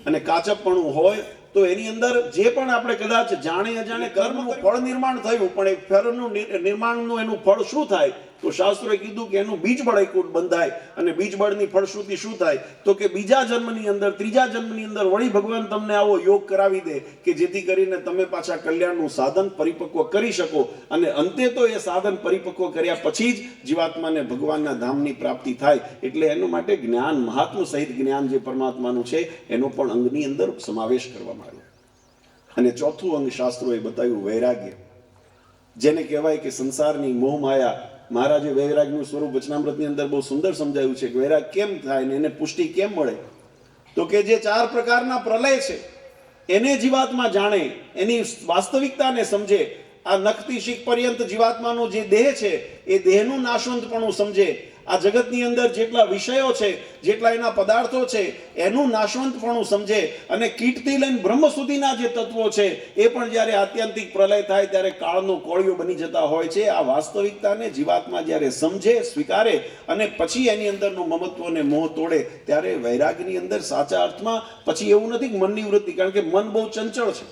અને કાચપપણું હોય તો એની અંદર જે પણ આપણે કદાચ જાણે અજાણે કર્મનું ફળ નિર્માણ થયું, પણ એ ફળનું નિર્માણનું એનું ફળ શું થાય? તો શાસ્ત્રોએ કીધું કે એનું બીજ બળ એકૂટ બંધાય, અને બીજ બળની ફળશ્રુતિ શું થાય? તો કે બીજા જન્મની અંદર, ત્રીજા જન્મની અંદર વળી ભગવાન તમને આવો યોગ કરાવી દે કે જેથી કરીને તમે પાછા કલ્યાણનું સાધન પરિપક્વ કરી શકો. અને અંતે તો એ સાધન પરિપક્વ કર્યા પછી જ જીવાત્માને ભગવાનના ધામની પ્રાપ્તિ થાય. એટલે એના માટે જ્ઞાન, મહાત્મ સહિત જ્ઞાન જે પરમાત્માનું છે એનો પણ અંગની અંદર સમાવેશ કરવામાં આવ્યો. અને ચોથું અંગ શાસ્ત્રોએ બતાવ્યું વૈરાગ્ય, જેને કહેવાય કે સંસારની મોહ માયા. મહારાજે વૈરાગનું સ્વરૂપ વચનામૃતની અંદર બહુ સુંદર સમજાવ્યું છે કે વૈરાગ કેમ થાય ને એને પુષ્ટિ કેમ મળે. તો કે જે 4 પ્રકારના પ્રલય છે એને જીવાત્મા જાણે, એની વાસ્તવિકતાને સમજે. આ નખથી શીખ પર્યંત જીવાત્માનો જે દેહ છે એ દેહનું નાશવંતપણું સમજે. આ જગતની અંદર જેટલા વિષયો છે, જેટલા એના પદાર્થો છે એનું નાશવંતપણું સમજે. અને કીટથી લઈને બ્રહ્મ સુધીના જે તત્વો છે એ પણ જ્યારે આત્યંતિક પ્રલય થાય ત્યારે કાળનો કોળિયો બની જતા હોય છે. આ વાસ્તવિકતાને જીવાત્મા જ્યારે સમજે, સ્વીકારે, અને પછી એની અંદરનું મમત્વ અને મોહ તોડે ત્યારે વૈરાગની અંદર સાચા અર્થમાં પછી એવું નથી કે મનની વૃત્તિ, કારણ કે મન બહુ ચંચળ છે,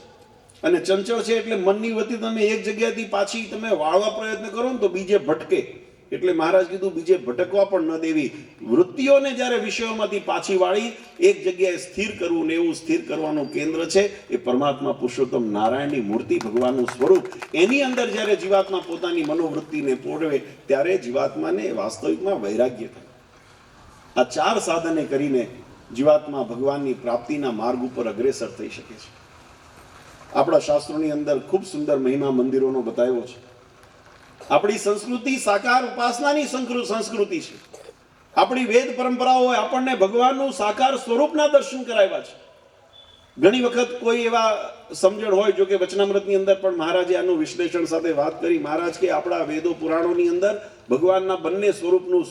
અને ચંચળ છે એટલે મનની વૃત્તિ તમે એક જગ્યાથી પાછી તમે વાળવા પ્રયત્ન કરો ને તો બીજે ભટકે. એટલે મહારાજ કીધું બીજે ભટકવા પણ ન દેવી. વૃત્તિઓને જ્યારે વિષયોમાંથી પાછી વાળી એક જગ્યાએ સ્થિર કરવું, ને એવું સ્થિર કરવાનું કેન્દ્ર છે એ પરમાત્મા પુરુષોત્તમ નારાયણની મૂર્તિ, ભગવાનનું સ્વરૂપ. એની અંદર જ્યારે જીવાત્મા પોતાની મનોવૃત્તિને પોડવે ત્યારે જીવાત્માને વાસ્તવિકમાં વૈરાગ્ય થાય. આ 4 સાધને કરીને જીવાત્મા ભગવાનની પ્રાપ્તિના માર્ગ ઉપર અગ્રેસર થઈ શકે છે. આપણા શાસ્ત્રોની અંદર ખૂબ સુંદર મહિમા મંદિરોનો બતાવ્યો છે. આપણી સંસ્કૃતિ સાકાર ઉપાસનાની સંસ્કૃતિ છે. આપણી વેદ પરંપરાઓ આપણને ભગવાનનું સાકાર સ્વરૂપના દર્શન કરાવ્યા છે. ઘણી વખત કોઈ એવા સમજણ હોય, જો કે વચનામૃતની અંદર પણ મહારાજે આનું વિશ્લેષણ સાથે વાત કરી. મહારાજ કે આપણા વેદો પુરાણોની અંદર ભગવાનના બંને સ્વરૂપનું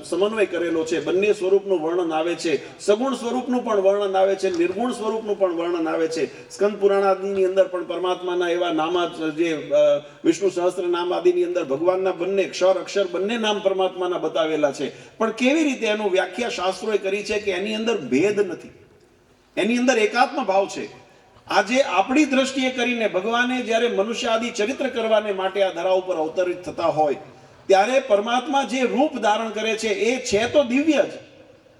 સમન્વય કરેલો છે, બંને સ્વરૂપનું વર્ણન આવે છે, સગુણ સ્વરૂપનું પણ વર્ણન આવે છે, નિર્ગુણ સ્વરૂપનું પણ વર્ણન આવે છે. સ્કંદ પુરાણ આદિની અંદર પણ પરમાત્માના એવા નામ, જે વિષ્ણુ સહસ્ત્ર નામ આદિની અંદર ભગવાનના બંને ક્ષર અક્ષર બંને નામ પરમાત્માના બતાવેલા છે. પણ કેવી રીતે એનું વ્યાખ્યા શાસ્ત્રોએ કરી છે કે એની અંદર ભેદ નથી, એની અંદર એકાત્મ ભાવ છે. આજે આપણી દ્રષ્ટિએ કરીને ભગવાને જ્યારે મનુષ્ય આદિ ચરિત્ર કરવાને માટે આ ધરા ઉપર અવતરિત થતા હોય ત્યારે પરમાત્મા જે રૂપ ધારણ કરે છે એ છે તો દિવ્ય જ,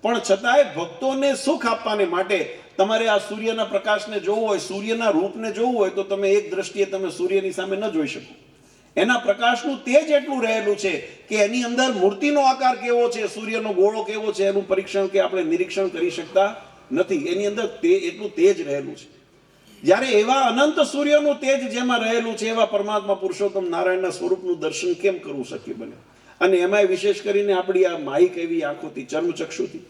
પણ છતાંય ભક્તોને સુખ આપવાને માટે તમારે આ સૂર્યના પ્રકાશને જોવું હોય, સૂર્યના રૂપને જોવું હોય તો તમે એક દ્રષ્ટિએ તમે સૂર્યની સામે ન જોઈ શકો. એના પ્રકાશનું તેજ એટલું રહેલું છે કે એની અંદર મૂર્તિનો આકાર કેવો છે, સૂર્યનો ગોળો કેવો છે, એનું પરીક્ષણ કે આપણે નિરીક્ષણ કરી શકતા નથી. એની અંદર એટલું તેજ રહેલું છે. જ્યારે એવા અનંત સૂર્યનું તેજ જેમાં રહેલું છે, એવા પરમાત્મા પુરુષોત્તમ નારાયણના સ્વરૂપનું દર્શન કેમ કરવું શક્ય બને? અને એમાંય વિશેષ કરીને આપણી આ માહિક એવી આંખોથી, ચર્મચક્ષુથી,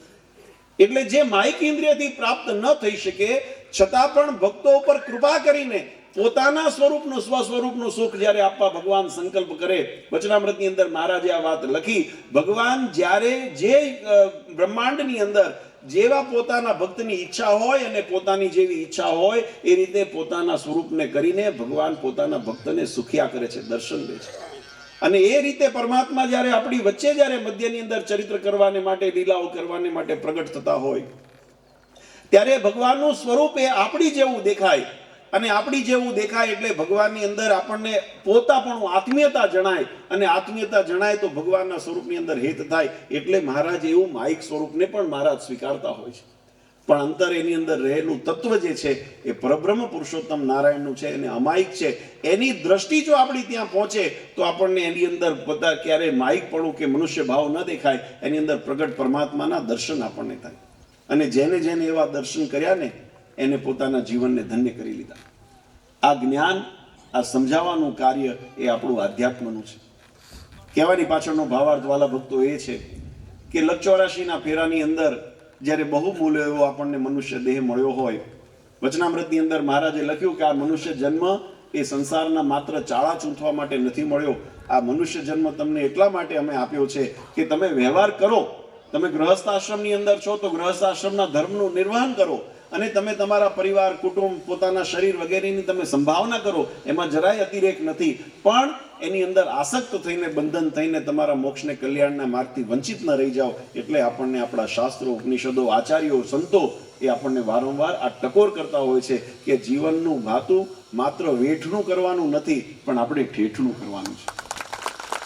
એટલે જે માહિક ઇન્દ્રિયથી પ્રાપ્ત ન થઈ શકે છતાં પણ ભક્તો ઉપર કૃપા કરીને પોતાના સ્વરૂપનું, સ્વસ્વરૂપનું સુખ જ્યારે આપવા ભગવાન સંકલ્પ કરે. વચનામૃતની અંદર મહારાજે આ વાત લખી, ભગવાન જ્યારે જે બ્રહ્માંડની અંદર જેવા પોતાના ભક્તની ઈચ્છા હોય અને પોતાની જેવી ઈચ્છા હોય એ રીતે પોતાના સ્વરૂપને કરીને ભગવાન પોતાના ભક્તને સુખ્યા કરે છે, દર્શન દે છે. અને એ રીતે પરમાત્મા જ્યારે આપણી વચ્ચે જ્યારે મધ્યની અંદર ચરિત્ર કરવાને માટે, લીલાઓ કરવાને માટે પ્રગટ થતા હોય ત્યારે ભગવાનનું સ્વરૂપ એ આપણી જેવું દેખાય. અને આપણી જેવું દેખાય એટલે ભગવાનની અંદર આપણને પોતાપણું, આત્મીયતા જણાય. અને આત્મીયતા જણાય તો ભગવાનના સ્વરૂપની અંદર હેત થાય. એટલે મહારાજ એવું માહિક સ્વરૂપને પણ મહારાજ સ્વીકારતા હોય છે. પણ અંતર એની અંદર રહેલું તત્વ જે છે એ પરબ્રહ્મ પુરુષોત્તમ નારાયણનું છે અને અમાયિક છે. એની દ્રષ્ટિ જો આપણી ત્યાં પહોંચે તો આપણને એની અંદર પોતા ક્યારેય માહિકપણું કે મનુષ્ય ભાવ ન દેખાય. એની અંદર પ્રગટ પરમાત્માના દર્શન આપણને થાય. અને જેને જેને એવા દર્શન કર્યા ને એને પોતાના જીવનને ધન્ય કરી લીધા. આ જ્ઞાન, આ સમજાવવાનું કાર્ય એ આપણું આધ્યાત્મનું છે. કહેવાની પાછળનો ભાવાર્થ વાલા ભક્તો એ છે કે લક્ષ 84ના ફેરાની અંદર જ્યારે બહુ મૂલ્ય એવો આપણને મનુષ્ય દેહ મળ્યો હોય, વચનામૃતની અંદર મહારાજે લખ્યું કે આ મનુષ્ય જન્મ એ સંસારના માત્ર ચાળા ચૂંટવા માટે નથી મળ્યો. આ મનુષ્ય જન્મ તમને એટલા માટે અમે આપ્યો છે કે તમે વ્યવહાર કરો. તમે ગૃહસ્થ આશ્રમની અંદર છો તો ગૃહસ્થ આશ્રમના ધર્મનું નિર્વહન કરો અને તમે તમારા પરિવાર, કુટુંબ, પોતાના શરીર વગેરેની તમે સંભાવના કરો. એમાં જરાય અતિરેક નથી. પણ એની અંદર આસક્ત થઈને, બંધન થઈને તમારા મોક્ષને, કલ્યાણના માર્ગથી વંચિત ન રહી જાઓ. એટલે આપણને આપણા શાસ્ત્રો, ઉપનિષદો, આચાર્યો, સંતો એ આપણને વારંવાર આ ટકોર કરતા હોય છે કે જીવનનું ભાતું માત્ર વેઠનું કરવાનું નથી, પણ આપણે ઠેઠનું કરવાનું છે.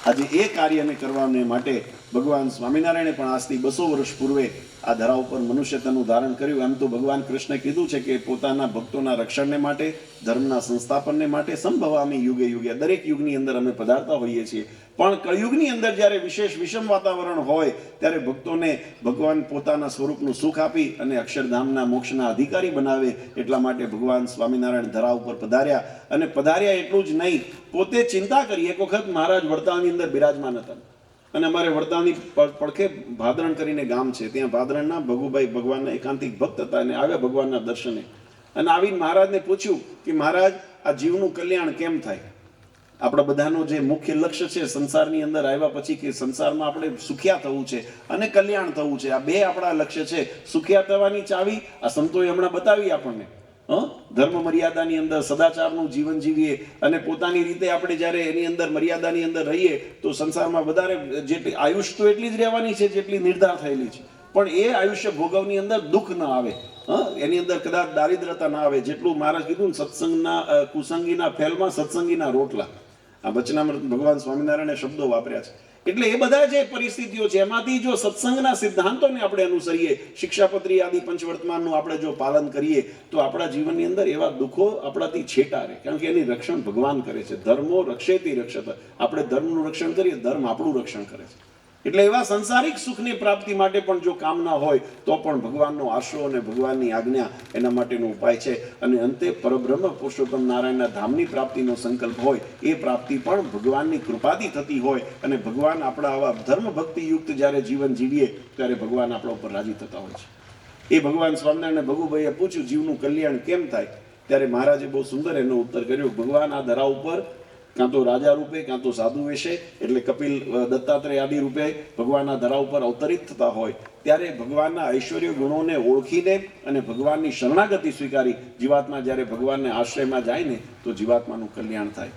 આજે એ કાર્યને કરવાને માટે ભગવાન સ્વામિનારાયણે પણ આજથી 200 વર્ષ પૂર્વે આ ધરા ઉપર મનુષ્યતાનું ધારણ કર્યું. એમ તો ભગવાન કૃષ્ણે કીધું છે કે પોતાના ભક્તોના રક્ષણને માટે, ધર્મના સંસ્થાપનને માટે સંભવામી યુગે યુગે, દરેક યુગની અંદર અમે પધારતા હોઈએ છીએ. પણ કળયુગની અંદર જ્યારે વિશેષ વિષમ વાતાવરણ હોય ત્યારે ભક્તોને ભગવાન પોતાના સ્વરૂપનું સુખ આપી અને અક્ષરધામના મોક્ષના અધિકારી બનાવે. એટલા માટે ભગવાન સ્વામિનારાયણ ધરા ઉપર પધાર્યા. અને પધાર્યા એટલું જ નહીં, પોતે ચિંતા કરી. એક વખત મહારાજ વડતાલની અંદર બિરાજમાન હતા અને અમારે વડતાલની પડખે ભાદરણ કરીને ગામ છે, ત્યાં ભાદરણના ભગુભાઈ ભગવાનના એકાંતિક ભક્ત હતા અને આવ્યા ભગવાનના દર્શને. અને આવીને મહારાજને પૂછ્યું કે મહારાજ, આ જીવનું કલ્યાણ કેમ થાય? આપણા બધાનો જે મુખ્ય લક્ષ્ય છે સંસારની અંદર આવ્યા પછી કે સંસારમાં આપણે સુખિયા થવું છે અને કલ્યાણ થવું છે. આ બે આપણા લક્ષ્ય છે. સુખિયા થવાની ચાવી આ સંતોએ હમણાં બતાવી આપણને. ધર્મ મર્યાદાની અંદર સદાચારનું જીવન જીવીએ અને પોતાની રીતે આપણે જ્યારે એની અંદર મર્યાદાની અંદર રહીએ તો સંસારમાં વધારે જેટલી આયુષ્ય તો એટલી જ રહેવાની છે જેટલી નિર્ધાર થયેલી છે. પણ એ આયુષ્ય ભોગવની અંદર દુઃખ ન આવે, એની અંદર કદાચ દારિદ્રતા ના આવે. જેટલું મહારાજ કીધું ને, સત્સંગના કુસંગીના ફેલમાં સત્સંગીના રોટલા, આ વચનામૃત ભગવાન સ્વામિનારાયણે શબ્દો વાપર્યા છે. એટલે એ બધા જે પરિસ્થિતિઓ છે એમાંથી જો સત્સંગના સિદ્ધાંતોને આપણે અનુસરીએ, શિક્ષાપત્રી આદિ પંચવર્તમાનનું આપણે જો પાલન કરીએ તો આપણા જીવનની અંદર એવા દુઃખો આપણાથી છેટા રહે. કારણ કે એની રક્ષણ ભગવાન કરે છે. ધર્મો રક્ષેતી રક્ષત. આપણે ધર્મનું રક્ષણ કરીએ, ધર્મ આપણું રક્ષણ કરે છે. એટલે એવા સંસારિક સુખની પ્રાપ્તિ માટે પણ જો કામના હોય તો પણ ભગવાનનો આશરો અને ભગવાનની આજ્ઞા એના માટેનો ઉપાય છે. અને અંતે પરબ્રહ્મ પુરુષોત્તમ નારાયણના ધામની પ્રાપ્તિનો સંકલ્પ હોય એ પ્રાપ્તિ પણ ભગવાનની કૃપાથી થતી હોય. અને ભગવાન આપણા આવા ધર્મ ભક્તિ યુક્ત જ્યારે જીવન જીવીએ ત્યારે ભગવાન આપણા ઉપર રાજી થતા હોય છે. એ ભગવાન સ્વામિનારાયણ ભગુભાઈએ પૂછ્યું જીવનું કલ્યાણ કેમ થાય? ત્યારે મહારાજે બહુ સુંદર એનો ઉત્તર કર્યો. ભગવાન આ ધરા ઉપર કાં તો રાજા રૂપે, કાં તો સાધુ વેશે, એટલે કપિલ, દત્તાત્રેય આદિ રૂપે ભગવાનના ધરા ઉપર અવતરિત થતા હોય ત્યારે ભગવાનના ઐશ્વર્ય ગુણોને ઓળખીને અને ભગવાનની શરણાગતિ સ્વીકારી જીવાત્મા જ્યારે ભગવાનને આશ્રયમાં જાય ને તો જીવાત્માનું કલ્યાણ થાય.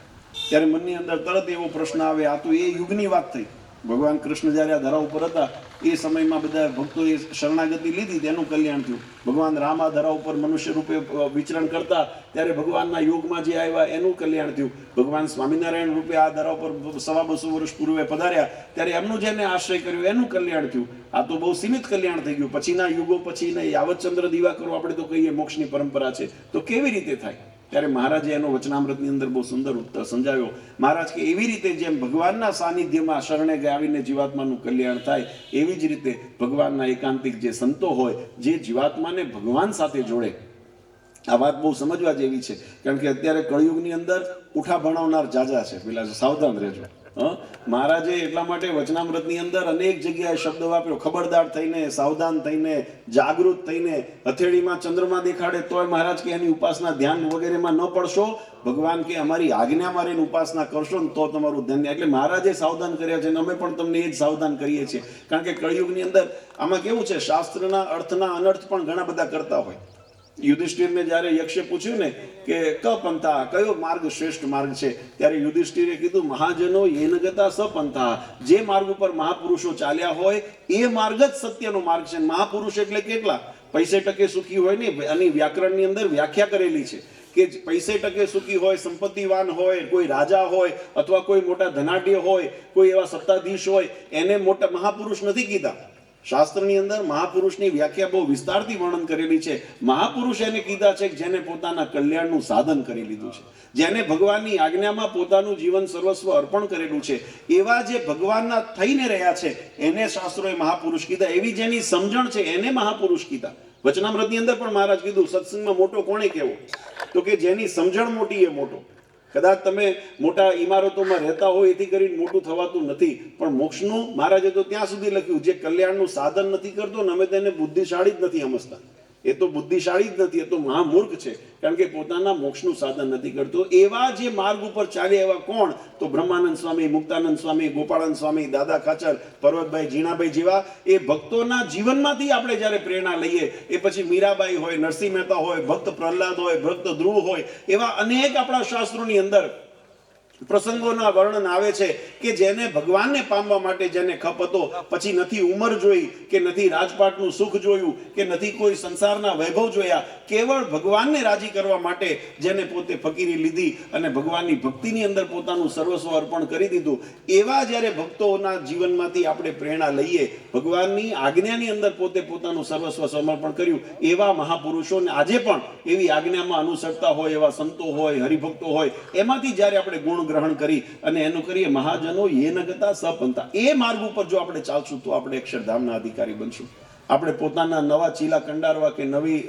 ત્યારે મનની અંદર તરત એવો પ્રશ્ન આવે, આ તો એ યુગની વાત થઈ. ભગવાન કૃષ્ણ જ્યારે આ ધરા ઉપર હતા એ સમયમાં બધા ભક્તોએ શરણાગતિ લીધી, તેનું કલ્યાણ થયું. ભગવાન રામ આ ધરા ઉપર મનુષ્ય રૂપે વિચરણ કરતા ત્યારે ભગવાનના યોગમાં જે આવ્યા એનું કલ્યાણ થયું. ભગવાન સ્વામિનારાયણ રૂપે આ ધરા ઉપર 250 વર્ષ પૂર્વે પધાર્યા ત્યારે એમનું જેને આશ્રય કર્યો એનું કલ્યાણ થયું. આ તો બહુ સીમિત કલ્યાણ થઈ ગયું. પછીના યુગો પછીના યાવતચંદ્ર દિવાકરો આપણે તો કહીએ મોક્ષની પરંપરા છે, તો કેવી રીતે થાય? ત્યારે મહારાજે એનો વચનામૃતની અંદર બહુ સુંદર ઉત્તર સમજાવ્યો. મહારાજ કે એવી રીતે જેમ ભગવાનના સાનિધ્યમાં શરણે આવીને જીવાત્માનું કલ્યાણ થાય, એવી જ રીતે ભગવાનના એકાંતિક જે સંતો હોય, જે જીવાત્માને ભગવાન સાથે જોડે. આ વાત બહુ સમજવા જેવી છે, કારણ કે અત્યારે કળિયુગની અંદર ઉઠા ભણાવનાર જાજા છે, પેલા સાવધાન રહેજો. મહારાજે એટલા માટે વચનામૃતની અંદર અનેક જગ્યાએ શબ્દ વાપર્યો, ખબરદાર થઈને, સાવધાન થઈને, જાગૃત થઈને. હથેળીમાં ચંદ્રમા દેખાડે તોય મહારાજ કે એની ઉપાસના ધ્યાન વગેરેમાં ન પડશો. ભગવાન કે અમારી આજ્ઞામાં રહીને ઉપાસના કરશો ને તો તમારું ધન્ય. એટલે મહારાજે સાવધાન કર્યા છે અને અમે પણ તમને એ જ સાવધાન કરીએ છીએ. કારણ કે કળિયુગની અંદર આમાં કેવું છે, શાસ્ત્રના અર્થના અનર્થ પણ ઘણા બધા કરતા હોય. યુધિષ્ઠિરને જ્યારે યક્ષે પૂછ્યું ને કે કપંથા, કયો માર્ગ શ્રેષ્ઠ માર્ગ છે, ત્યારે યુધિષ્ઠિરે કીધું મહાજનો યેન ગતા સપંથા, જે માર્ગ ઉપર મહાપુરુષો ચાલ્યા હોય એ માર્ગ જ સત્યનો માર્ગ છે. મહાપુરુષ એટલે કેટલા? પૈસે ટકે સુખી હોય ને, અને વ્યાકરણની અંદર વ્યાખ્યા કરેલી છે કે પૈસે ટકે સુખી હોય, સંપત્તિવાન હોય, કોઈ રાજા હોય અથવા કોઈ મોટા ધનાઢ્ય હોય, કોઈ એવા સત્તાધીશ હોય, એને મોટા મહાપુરુષ નથી કીધા. શાસ્ત્રની અંદર મહાપુરુષની વ્યાખ્યા બહુ વિસ્તારથી વર્ણન કરેલી છે. મહાપુરુષ એને કીધા છે કે જેને પોતાના કલ્યાણનું સાધન કરી લીધું છે, જેને ભગવાનની આજ્ઞામાં પોતાનું જીવન સર્વસ્વ અર્પણ કરેલું છે, એવા જે ભગવાનના થઈને રહ્યા છે એને શાસ્ત્રોએ મહાપુરુષ કીધા. એવી જેની સમજણ છે એને મહાપુરુષ કીધા. વચનામૃતની અંદર પણ મહારાજ કીધું સત્સંગમાં મોટો કોણે કહેવો, તો કે જેની સમજણ મોટી એ મોટો. કદાચ તમે મોટા ઇમારતોમાં રહેતા હોય એથી કરીને મોટું થવાતું નથી, પણ મોક્ષનું મહારાજે તો ત્યાં સુધી લખ્યું જે કલ્યાણનું સાધન નથી કરતો ને અમે તેને બુદ્ધિશાળી જ નથી સમજતા. એ તો બુદ્ધિશાળી જ નથી, એ તો મહામૂર્ખ છે, કારણ કે પોતાના મોક્ષનું સાધન નથી કરતો. એવા જે માર્ગ ઉપર ચાલ્યા એવા કોણ? તો બ્રહ્માનંદ સ્વામી, મુક્તાનંદ સ્વામી, ગોપાળાનંદ સ્વામી, દાદા ખાચર, પર્વતભાઈ, જીણાભાઈ જેવા એ ભક્તોના જીવનમાંથી આપણે જ્યારે પ્રેરણા લઈએ, એ પછી મીરાબાઈ હોય, નરસિંહ મહેતા હોય, ભક્ત પ્રહલાદ હોય, ભક્ત ધ્રુવ હોય, એવા અનેક આપણા શાસ્ત્રોની અંદર પ્રસંગોના વર્ણન આવે છે કે જેને ભગવાનને પામવા માટે જેને ખપ હતો, પછી નથી ઉંમર જોઈ કે નથી રાજપાટનું સુખ જોયું કે નથી કોઈ સંસારના વૈભવ જોયા, કેવળ ભગવાનને રાજી કરવા માટે જેને પોતે ફકીરી લીધી અને ભગવાનની ભક્તિની અંદર પોતાનું સર્વસ્વ અર્પણ કરી દીધું, એવા જ્યારે ભક્તોના જીવનમાંથી આપણે પ્રેરણા લઈએ, ભગવાનની આજ્ઞાની અંદર પોતે પોતાનું સર્વસ્વ સમર્પણ કર્યું, એવા મહાપુરુષોને આજે પણ એવી આજ્ઞામાં અનુસરતા હોય એવા સંતો હોય, હરિભક્તો હોય, એમાંથી જ્યારે આપણે ગુણ ગ્રહણ કરી અને એનું કરીએ મહાજનો યેન ગતા સપંથા, એ માર્ગ ઉપર જો આપણે ચાલશું તો આપણે અક્ષરધામના અધિકારી બનશું. આપણે પોતાના નવા ચીલા કંડારવા કે નવી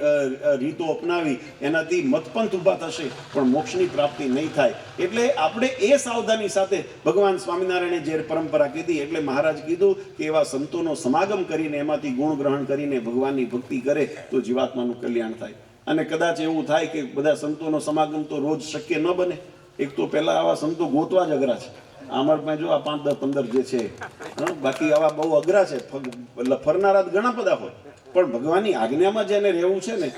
રીતો અપનાવી એનાથી મતપંથ ઊભા થશે, પણ મોક્ષની પ્રાપ્તિ નહીં થાય. એટલે આપણે એ સાવધાની સાથે ભગવાન સ્વામિનારાયણે જે પરંપરા કીધી, એટલે મહારાજ કીધું કે એવા સંતોનો સમાગમ કરીને એમાંથી ગુણ ગ્રહણ કરીને ભગવાનની ભક્તિ કરે તો જીવાત્માનું કલ્યાણ થાય. અને કદાચ એવું થાય કે બધા સંતોનો સમાગમ તો રોજ શક્ય ન બને. એક તો પહેલા આવા સંતો ગોતવા જ અઘરા છે. અમારા પાસે જો આ 5, 10, 15 જે છે, બાકી આવા બહુ અઘરા છે. ફરનારા ઘણા બધા હોય, પણ ભગવાનની આજ્ઞામાં જેને રહેવું છે ને,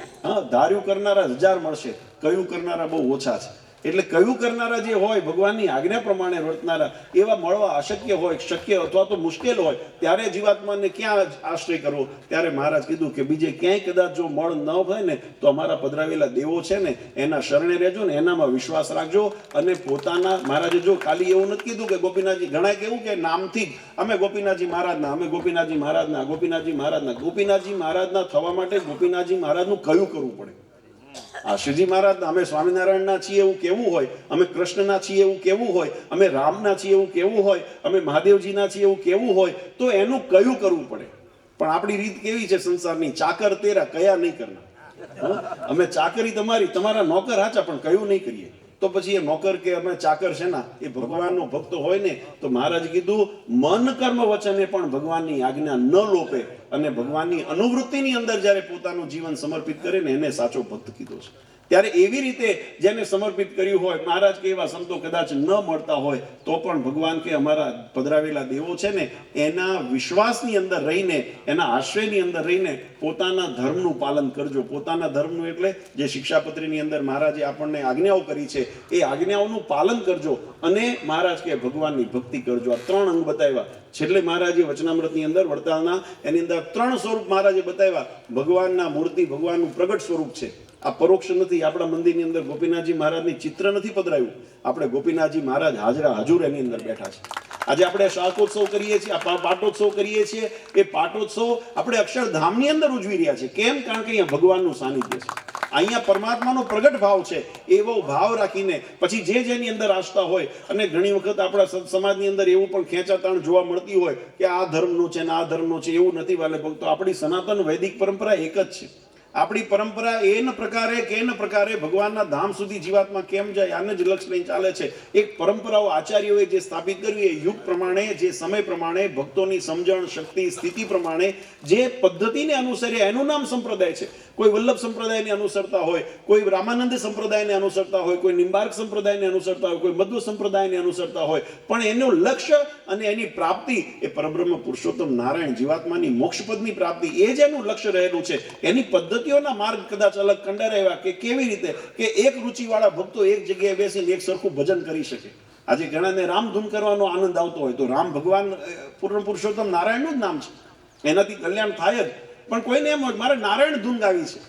ધાર્યું કરનારા 1000 મળશે, કયું કરનારા બહુ ઓછા છે. એટલે કયું કરનારા જે હોય, ભગવાનની આજ્ઞા પ્રમાણે વર્તનારા, એવા મળવા અશક્ય હોય, શક્ય અથવા તો મુશ્કેલ હોય, ત્યારે જીવાત્માને ક્યાં આશ્રય કરવો? ત્યારે મહારાજ કીધું કે બીજે ક્યાંય કદાચ જો મળ ન હોય ને તો અમારા પધરાવેલા દેવો છે ને એના શરણે રહેજો ને એનામાં વિશ્વાસ રાખજો. અને પોતાના મહારાજે જો ખાલી એવું નથી કીધું કે ગોપીનાથજી, ઘણા કેવું કે નામથી જ અમે ગોપીનાથજી મહારાજના, અમે ગોપીનાથજી મહારાજના, ગોપીનાથજી મહારાજના. ગોપીનાથજી મહારાજના થવા માટે ગોપીનાથજી મહારાજનું કયું કરવું પડે? આ શ્રીજી મહારાજના અમે સ્વામિનારાયણના છીએ એવું કેવું હોય, અમે કૃષ્ણના છીએ એવું કેવું હોય, અમે રામના છીએ એવું કેવું હોય, અમે મહાદેવજીના છીએ એવું કેવું હોય, તો એનું કયું કરવું પડે? પણ આપણી રીત કેવી છે સંસારની? ચાકર તેરા કયા નહીં કરના. અમે ચાકરી તમારી, તમારા નોકર હાચા, પણ કયું નહીં કરીએ. તો પછી એ નોકર કે અમે ચાકર છે ના, એ ભગવાનનો ભક્ત હોય ને તો મહારાજ કીધું મન કર્મ વચને પણ ભગવાનની આજ્ઞા ન લોપે અને ભગવાનની અનુવૃત્તિની અંદર જ્યારે પોતાનું જીવન સમર્પિત કરે ને એને સાચો ભક્ત કીધો છે. ત્યારે એવી રીતે જેને સમર્પિત કર્યું હોય, મહારાજ કે એવા સંતો કદાચ ન મળતા હોય તો પણ ભગવાન કે અમારા પધરાવેલા દેવો છે ને એના વિશ્વાસની અંદર રહીને, એના આશ્રયની અંદર રહીને પોતાના ધર્મનું પાલન કરજો. પોતાના ધર્મનું એટલે જે શિક્ષાપત્રીની અંદર મહારાજે આપણને આજ્ઞાઓ કરી છે એ આજ્ઞાઓનું પાલન કરજો અને મહારાજ કે ભગવાનની ભક્તિ કરજો. આ 3 અંગ બતાવ્યા. છેલ્લે મહારાજે વચનામૃતની અંદર વડતાલના એની અંદર 3 સ્વરૂપ મહારાજે બતાવ્યા. ભગવાનના મૂર્તિ, ભગવાનનું પ્રગટ સ્વરૂપ છે. આ પરોક્ષ નથી. આપણા મંદિરની અંદર ગોપીનાથજી મહારાજની ચિત્ર નથી પધરાયું. આપણે ગોપીનાથજી મહારાજ હાજરા હજુર એની અંદર બેઠા છે. આજે આપણે શાકોત્સવ કરીએ છીએ, પાટોત્સવ કરીએ છીએ. એ પાટોત્સવ આપણે અક્ષરધામની અંદર ઉજવી રહ્યા છીએ. કેમ? કારણ કે અહીંયા ભગવાનનું સાનિધ્ય છે. અહીંયા પરમાત્માનો પ્રગટ ભાવ છે એવો ભાવ રાખીને પછી જેની અંદર આસ્થા હોય, અને ઘણી વખત આપણા સમાજની અંદર એવું પણ ખેંચાતાણ જોવા મળતી હોય કે આ ધર્મનું છે ને આ ધર્મનું છે. એવું નથી વાલે ભક્તો, આપણી સનાતન વૈદિક પરંપરા એક જ છે. આપણી પરંપરા કેન પ્રકારે ભગવાનના ધામ સુધી જીવાત્મા કેમ જાય આને જ લક્ષ્ય લઈને ચાલે છે. એક પરંપરાઓ આચાર્યોએ જે સ્થાપિત કરવી એ યુગ પ્રમાણે, જે સમય પ્રમાણે, ભક્તોની સમજણ, શક્તિ, સ્થિતિ પ્રમાણે જે પદ્ધતિને અનુસરે એનું નામ સંપ્રદાય છે. કોઈ વલ્લભ સંપ્રદાયને અનુસરતા હોય, કોઈ રામાનંદ સંપ્રદાયને અનુસરતા હોય, કોઈ નિમ્બાર્ક સંપ્રદાયને અનુસરતા હોય, કોઈ મધ્વ સંપ્રદાયને અનુસરતા હોય, પણ એનું લક્ષ્ય અને એની પ્રાપ્તિ એ પરબ્રહ્મ પુરુષોત્તમ નારાયણ જીવાત્માની મોક્ષપદની પ્રાપ્તિ, એ જ એનું લક્ષ્ય રહેલું છે. એની પદ્ધતિઓના માર્ગ કદાચ અલગ કંડારાવ્યા કે કેવી રીતે કે એક રુચિવાળા ભક્તો એક જગ્યાએ બેસીને એક સરખું ભજન કરી શકે. આજે ઘણાને રામધૂન કરવાનો આનંદ આવતો હોય તો રામ ભગવાન પૂર્ણ પુરુષોત્તમ નારાયણનું જ નામ છે, એનાથી કલ્યાણ થાય જ. પણ કોઈને એમ હોય મારે નારાયણ ધૂન ગાવી છે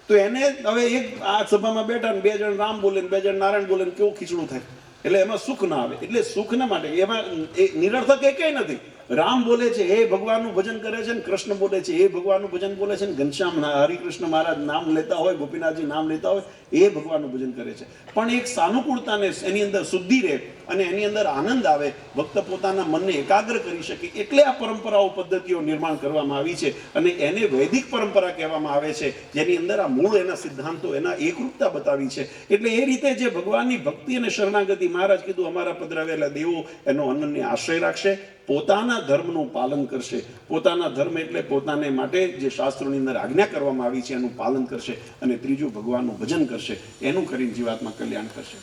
તો એને હવે એક આ સભામાં બેઠા ને 2 જણ રામ બોલે ને 2 જણ નારાયણ બોલે ને કેવું ખીચડું થાય, એટલે એમાં સુખ ના આવે. એટલે સુખના માટે એમાં નિરર્થક એ કઈ નથી. રામ બોલે છે એ ભગવાનનું ભજન કરે છે ને કૃષ્ણ બોલે છે એ ભગવાનનું ભજન બોલે છે ને ઘનશ્યામ હરિકૃષ્ણ મહારાજ નામ લેતા હોય, ગોપીનાથજી નામ લેતા હોય એ ભગવાનનું ભજન કરે છે. પણ એક સાનુકૂળતાને એની અંદર શુદ્ધિ રહે અને એની અંદર આનંદ આવે, ભક્ત પોતાના મનને એકાગ્ર કરી શકે, એટલે આ પરંપરાઓ પદ્ધતિઓ નિર્માણ કરવામાં આવી છે અને એને વૈદિક પરંપરા કહેવામાં આવે છે, જેની અંદર આ મૂળ એના સિદ્ધાંતો, એના એકરૂપતા બતાવી છે. એટલે એ રીતે જે ભગવાનની ભક્તિ અને શરણાગતિ, મહારાજ કીધું અમારા પધરાવેલા દેવો એનો અનન્ય આશ્રય રાખશે, પોતાના ધર્મનું પાલન કરશે. પોતાના ધર્મ એટલે પોતાને માટે જે શાસ્ત્રોની અંદર આજ્ઞા કરવામાં આવી છે એનું પાલન કરશે, અને ત્રીજું ભગવાનનું ભજન કરશે. એનું કરીને જીવાત્મા કલ્યાણ કરશે.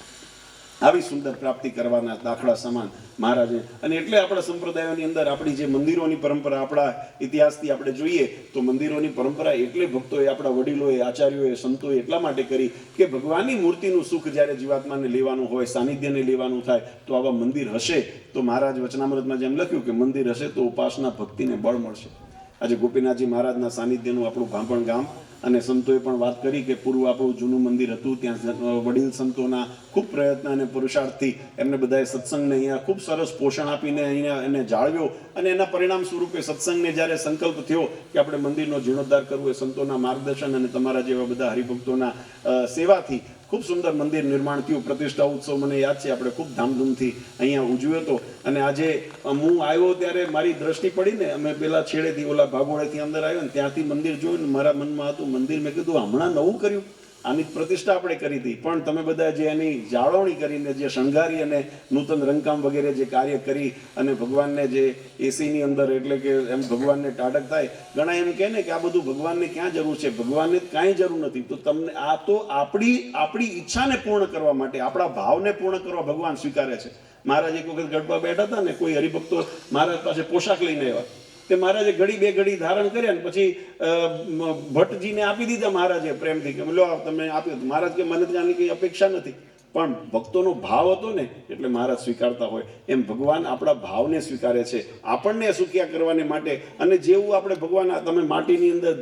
આવી સુંદર પ્રાપ્તિ કરવાના દાખલા સમાન મહારાજે. અને એટલે આપણા સંપ્રદાયોની અંદર આપણી જે મંદિરોની પરંપરા, આપણા ઇતિહાસથી આપણે જોઈએ તો મંદિરોની પરંપરા એટલે ભક્તોએ, આપણા વડીલોએ, આચાર્યોએ, સંતોએ એટલા માટે કરી કે ભગવાનની મૂર્તિનું સુખ જ્યારે જીવાત્માને લેવાનું હોય, સાનિધ્યને લેવાનું થાય તો આવા મંદિર હશે તો મહારાજ વચનામૃતમાં જેમ લખ્યું કે મંદિર હશે તો ઉપાસના ભક્તિને બળ મળશે. આજે ગોપીનાથજી મહારાજના સાનિધ્યનું આપણું ભાંભણ ગામ, અને સંતોએ પણ વાત કરી કે પૂર્વ આપણું જૂનું મંદિર હતું ત્યાં વડીલ સંતોના ખૂબ પ્રયત્ન અને પુરુષાર્થથી એમને બધાએ સત્સંગને અહીંયા ખૂબ સરસ પોષણ આપીને અહીંયા એને જાળવ્યો, અને એના પરિણામ સ્વરૂપે સત્સંગને જ્યારે સંકલ્પ થયો કે આપણે મંદિરનો જીર્ણોદ્ધાર કરવો, એ સંતોના માર્ગદર્શન અને તમારા જેવા બધા હરિભક્તોના સેવાથી ખૂબ સુંદર મંદિર નિર્માણ થયું. પ્રતિષ્ઠા ઉત્સવ મને યાદ છે આપણે ખૂબ ધામધૂમથી અહીંયા ઉજવ્યો હતો. અને આજે હું આવ્યો ત્યારે મારી દ્રષ્ટિ પડીને, અમે પેલા છેડેથી ઓલા ભાગોળેથી અંદર આવ્યો ને ત્યાંથી મંદિર જોયું ને મારા મનમાં હતું મંદિર, મેં કીધું હમણાં નવું કર્યું, આની પ્રતિષ્ઠા આપણે કરી હતી, પણ તમે બધા જે એની જાળવણી કરીને જે શણગારી અને નૂતન રંગકામ વગેરે જે કાર્ય કરી અને ભગવાનને જે એસીની અંદર એટલે કે એમ ભગવાનને ટાઢક થાય. ઘણા એમ કહે ને કે આ બધું ભગવાનને ક્યાં જરૂર છે, ભગવાનને કાંઈ જરૂર નથી. તો તમને આ તો આપણી ઈચ્છાને પૂર્ણ કરવા માટે, આપણા ભાવને પૂર્ણ કરવા ભગવાન સ્વીકારે છે. મહારાજ એક વખત ગઢપા બેઠા હતા ને, કોઈ હરિભક્તો મહારાજ પાસે પોશાક લઈને આવ્યા, તે મહારાજે ઘડી બે ઘડી ધારણ કર્યા ને પછી ભટ્ટજીને આપી દીધા મહારાજે પ્રેમથી કે લો તમે આપ્યો. મહારાજ કે મને ત્યાંની કઈ અપેક્ષા નથી, પણ ભક્તોનો ભાવ હતો ને એટલે મહારાજ સ્વીકારતા હોય. એમ ભગવાન આપણા ભાવને સ્વીકારે છે, આપણને સુખ્યા કરવાને માટે. અને જેવું આપણે ભગવાન, તમે માટીની અંદર,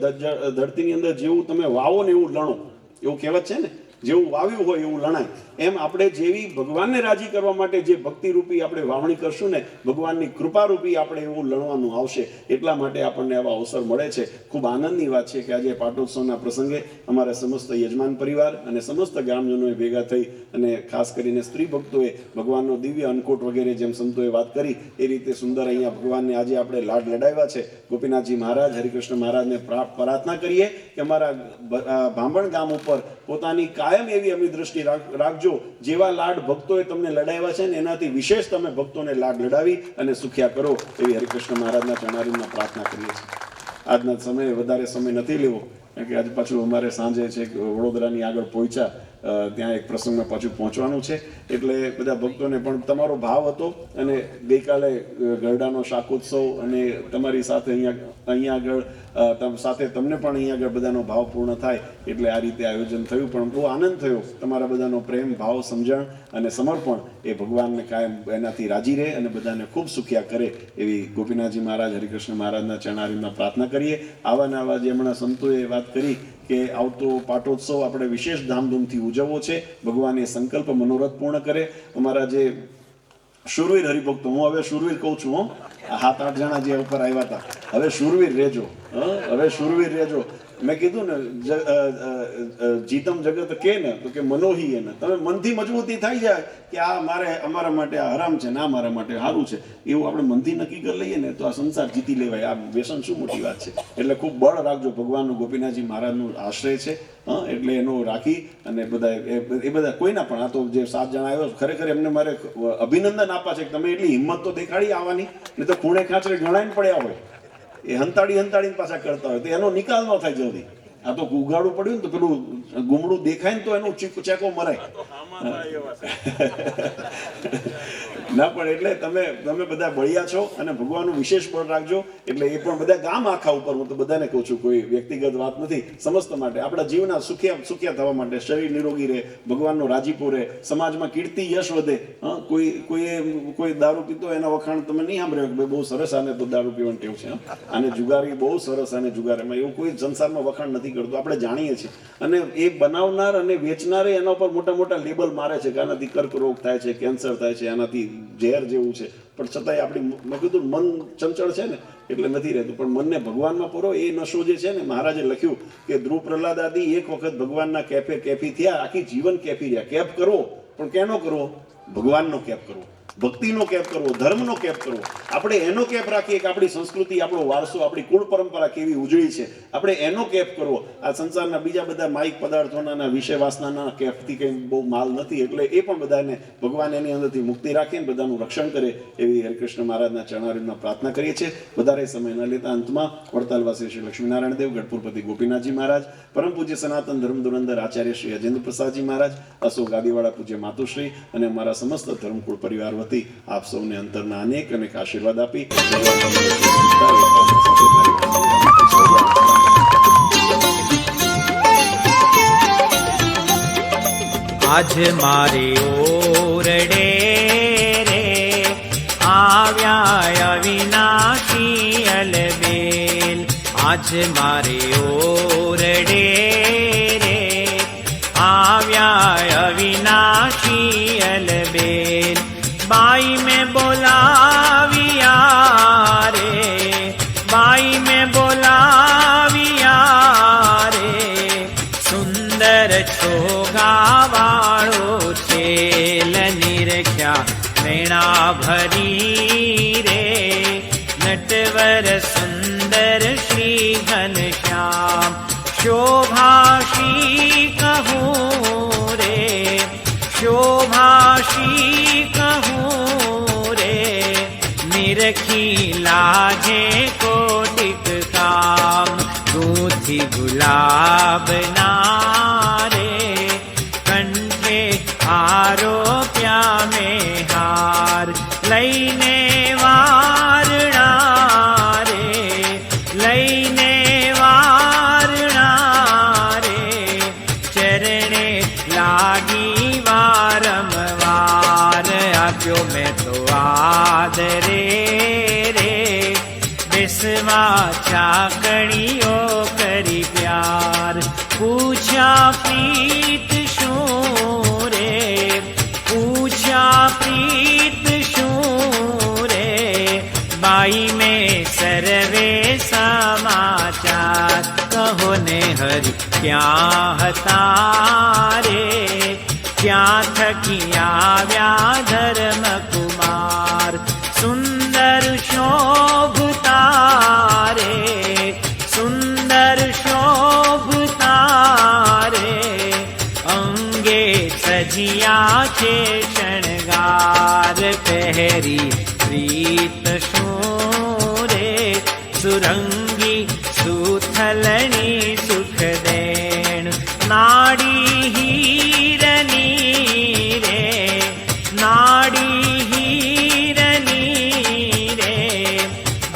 ધરતીની અંદર જેવું તમે વાવો ને એવું લણો, એવું કહેવત છે ને, જેવું વાવ્યું હોય એવું લણાય. એમ આપણે જેવી ભગવાનને રાજી કરવા માટે જે ભક્તિરૂપી આપણે વાવણી કરશું ને, ભગવાનની કૃપારૂપી આપણે એવું લણવાનું આવશે. એટલા માટે આપણને આવા અવસર મળે છે. ખૂબ આનંદની વાત છે કે આજે પાટોત્સવના પ્રસંગે અમારા સમસ્ત યજમાન પરિવાર અને સમસ્ત ગ્રામજનોએ ભેગા થઈ અને ખાસ કરીને સ્ત્રી ભક્તોએ ભગવાનનો દિવ્ય અન્નકૂટ વગેરે જેમ સંતોએ વાત કરી એ રીતે સુંદર અહીંયા ભગવાનને આજે આપણે લાડ લડાવ્યા છે. ગોપીનાથજી મહારાજ, હરિકૃષ્ણ મહારાજને પ્રાર્થના કરીએ કે અમારા ભાંભણ ગામ ઉપર પોતાની કાયમ એવી અમી દ્રષ્ટિ રાખજો. જેવા લાડ ભક્તોએ તમને લડાવ્યા છે ને એનાથી વિશેષ તમે ભક્તોને લાડ લડાવી અને સુખ્યા કરો, એવી હરિકૃષ્ણ મહારાજના ચરણારીમાં પ્રાર્થના કરીએ છીએ. આજના સમયે વધારે સમય નથી લેવો, કારણ કે આજે પાછું અમારે સાંજે છે વડોદરાની આગળ પહોંચ્યા, ત્યાં એક પ્રસંગમાં પાછું પહોંચવાનું છે. એટલે બધા ભક્તોને પણ તમારો ભાવ હતો, અને ગઈકાલે ગરડાનો શાકોત્સવ અને તમારી સાથે અહીંયા આગળ સાથે તમને પણ અહીંયા આગળ બધાનો ભાવ પૂર્ણ થાય એટલે આ રીતે આયોજન થયું. પણ બહુ આનંદ થયો. તમારા બધાનો પ્રેમ, ભાવ, સમજણ અને સમર્પણ એ ભગવાનને કાયમ એનાથી રાજી રહે અને બધાને ખૂબ સુખ્યા કરે એવી ગોપીનાથજી મહારાજ, હરિકૃષ્ણ મહારાજના ચરણારીમાં પ્રાર્થના કરીએ. આવા ને આવા જે હમણાં સંતોએ વાત કરી કે આવતો પાટોત્સવ આપણે વિશેષ ધામધૂમથી ઉજવવો છે. ભગવાન એ સંકલ્પ મનોરથ પૂર્ણ કરે. અમારા જે શૂરવીર હરિભક્તો, હું હવે શૂરવીર કહું છું, હો 7-8 જણા જે ઉપર આવ્યા હતા, હવે શૂરવીર રહેજો, હવે શૂરવીર રહેજો. મેં કીધું ને જીતમ જગત કે ને તો કે મનોહી એને તમે મનથી મજબૂતી થઈ જાય કે આ અમારા માટે આ હરામ છે ને આ મારા માટે સારું છે એવું આપણે મનથી નક્કી કરી લઈએ ને તો આ સંસાર જીતી લેવાય. આ વ્યસન શું મોટી વાત છે. એટલે ખૂબ બળ રાખજો. ભગવાનનું ગોપીનાથજી મહારાજનું આશ્રય છે. એટલે એનો રાખી અને બધા એ બધા કોઈના પણ આ તો જે 7 જણા આવ્યો ખરેખર એમને મારે અભિનંદન આપવા છે કે તમે એટલી હિંમત તો દેખાડી આવવાની, ને તો ખૂણે ખાંચરે ગણાઈને પડ્યા હોય એ હંતાડીને પાછા કરતા હોય તો એનો નિકાલ ન થાય જલ્દી. આ તો ઉગાડું પડ્યું ને તો પેલું ગુમડું દેખાય ને તો એનો ચેકો મરાય ના. પણ એટલે તમે બધા બળિયા છો અને ભગવાનનું વિશેષ બળ રાખજો. એટલે એ પણ બધા ગામ આખા ઉપર, હું તો બધાને કહું છું, કોઈ વ્યક્તિગત વાત નથી, સમસ્ત માટે આપણા જીવના સુખ્યા થવા માટે, શરીર નિરોગી રહે, ભગવાનનો રાજીપો રહે, સમાજમાં કીર્તિ યશ વધે. કોઈ દારૂ પીતો એના વખાણ તમે નહીં સાંભળ્યો કે બહુ સરસ આને તો દારૂ પીવાનું ટેવ છે, આને જુગારી બહુ સરસ, આને જુગારીમાં એવું કોઈ સંસારમાં વખાણ નથી કરતું. આપણે જાણીએ છીએ. અને એ બનાવનાર અને વેચનારે એના ઉપર મોટા મોટા લેબલ મારે છે કે આનાથી કર્કરોગ થાય છે, કેન્સર થાય છે, આનાથી ઝેર જેવું છે. પણ છતાંય આપણી મેં કીધું મન ચંચળ છે ને એટલે નથી રહેતું. પણ મનને ભગવાનમાં પૂરો એ નશો જે છે ને, મહારાજે લખ્યું કે ધ્રુવ પ્રહલાદ આદિ એક વખત ભગવાનના કેફી થયા, આખી જીવન કેફી રહ્યા. કેફ કરવો પણ કેનો કરવો? ભગવાનનો કેફ કરવો, ભક્તિનો કેપ કરવો, ધર્મનો કેપ કરવો. આપણે એનો કેપ રાખીએ કે આપણી સંસ્કૃતિ, આપણો વારસો, આપણી કુળ પરંપરા કેવી ઉજળી છે, આપણે એનો કેપ કરવો. આ સંસારના બીજા બધા માઇક પદાર્થોના વિષય વાસનાના કેપથી કંઈ બહુ માલ નથી. એટલે એ પણ બધાને ભગવાન એની અંદરથી મુક્તિ રાખીને બધાનું રક્ષણ કરે એવી હરિકૃષ્ણ મહારાજના ચરણારવિંદમાં પ્રાર્થના કરીએ છીએ. વધારે સમય ન લેતા અંતમાં વડતાલવાસી શ્રી લક્ષ્મીનારાયણ દેવ, ગઢપુરપતિ ગોપીનાથજી મહારાજ, પરમ પૂજ્ય સનાતન ધર્મ ધુરંધર આચાર્ય શ્રી અજેન્દ્ર પ્રસાદજી મહારાજ, અશોક ગાદીવાળા પૂજ્ય માતુશ્રી અને અમારા સમસ્ત ધર્મકુળ પરિવાર વતી આપ સૌને અંતરના અનેક અનેક આશીર્વાદ આપી આજ મારી ઓરડે રે આવ્યા અવિનાશી અલબેલ. આજ મારી ઓરડે રે આવ્યા અવિનાશી અલબેલ. बाई में बोलाविया रे, बाई में बोलाविया रे, सुंदर छोगावाळो छेल निरख्या वेणा भरी रे, नटवर सुंदर श्री घनश्याम शोभाशी कहूँ रे, शोभाशी कहूँ रे, निरखी लाजे कोटिक काम, गूंथी गुलाब नारे, कंठे आरोप्या में हार, लईने वारणा रे, लईने वारणा रे, चरणे लागी वारंवार. आप्यो मैं तो आदरे रे, बिस्वा चाकणियो करी प्यार. पूछा प्रीत शूं रे, पूछा प्रीत शूं रे, बाई में सर्वे समाचार. कहो ने हरि ક્યાં હતા રે, ક્યાં થકી આવ્યા ધર્મકુમાર. સુંદર શોભતા રે, સુંદર શોભતા રે, અંગે સજિયા છે શણગાર. પહેરી પ્રીત શું રે, સુરંગી સુથલણી સુખ દેણ. નાડી હીરની રે, નાડી હીરની રે,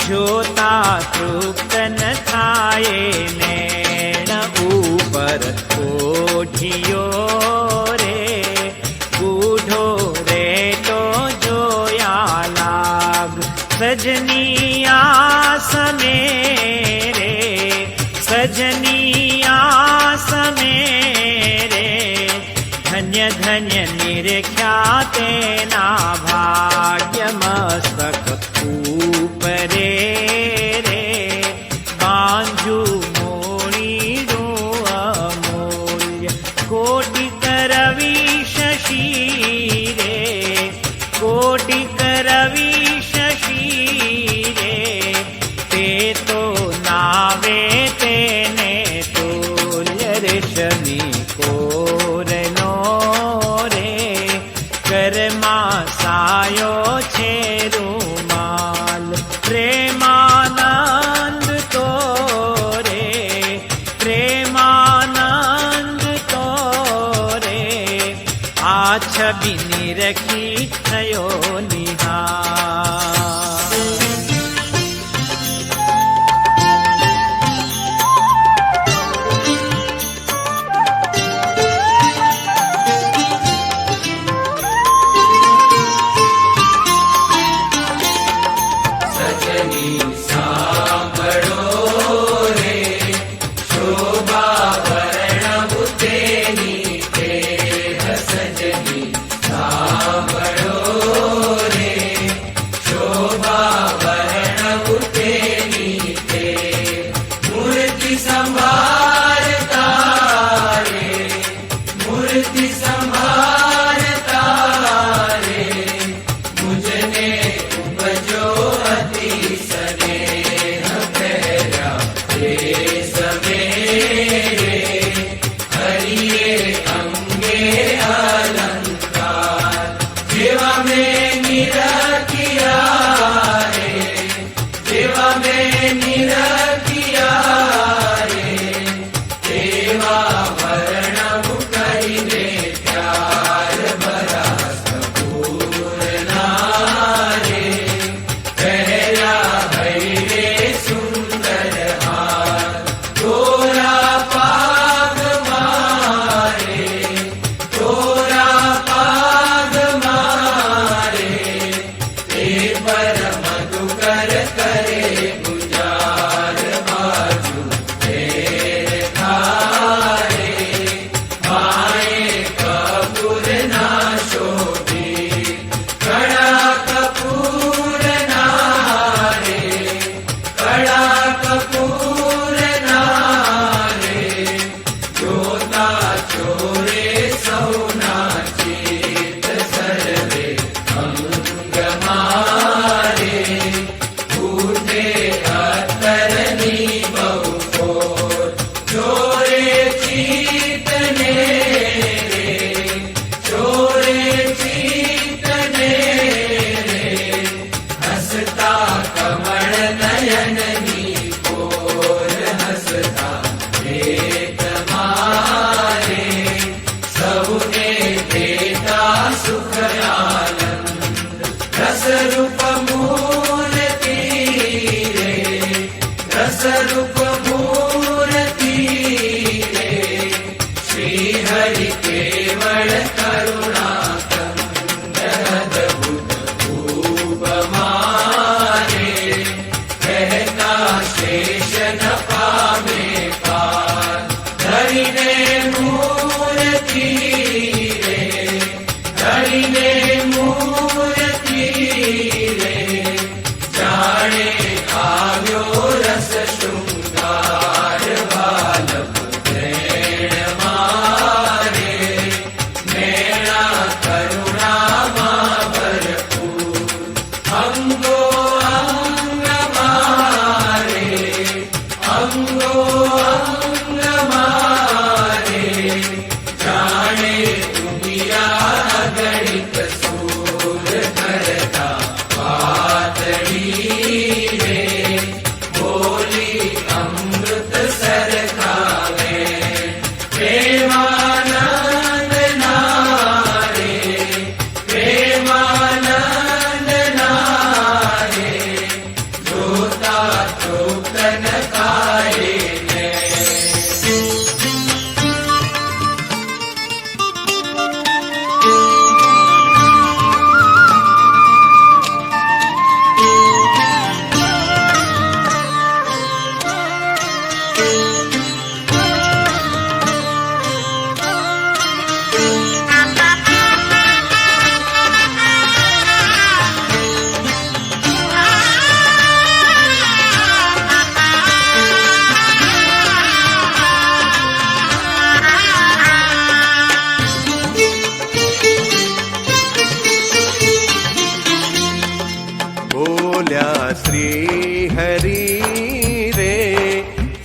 જોતા તૃપ્ત ન થાય નેણ. ઉપર કોઠિયો રે, બૂઢો રે તો જોયા લાગ. સજની આસમે રે, સજની આસમે રે, ધન્ય ધન્ય નિરખ્યા તેના ભાગ્ય. મસ્તક ઉપરે રે, બાંજુ મોણી રેશમી કોરનો રે કરમાં સાયો છે રૂમાલ પ્રેમાનંદ તો રે પ્રેમાનંદ તો રે આ છબીની રખી થયો નિહાર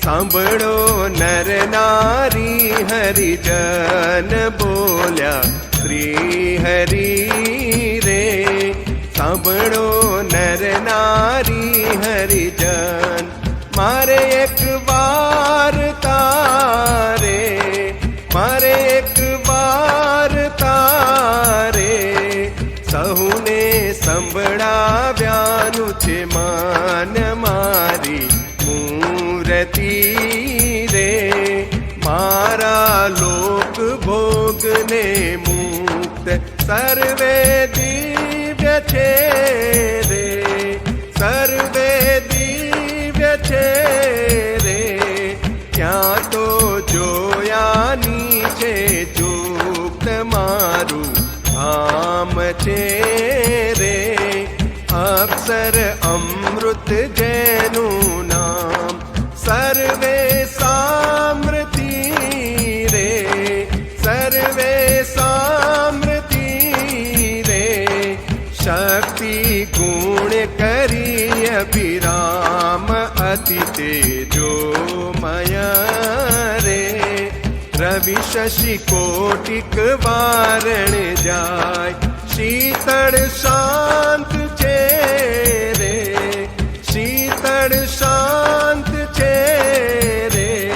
સાંભળો નર નારી હરિજન બોલ્યા શ્રી હરિ રે સાંભળો નર નારી હરિજન મારે એક વાર તારે મારે એક વાર તારે સહુને સંભળાવ્યાનું છે માન મારી મૂર્તિ રે મારા લોક ભોગને મુક્ત સર્વે દિવ્ય છે રે સર્વે દિવ્ય છે રે ત્યાં તો જોયાની છે ચૂક્ત મારું ધામ છે રે અક્ષર અમૃત જેનું નામ સર્વે સામ્રતિ રે સર્વે સામ્રતિ રે શક્તિ ગુણ કરી અભિરામ અતિ તેજોમય રે રવિ શશિ કોટિક વારણ જાય શીતળ સા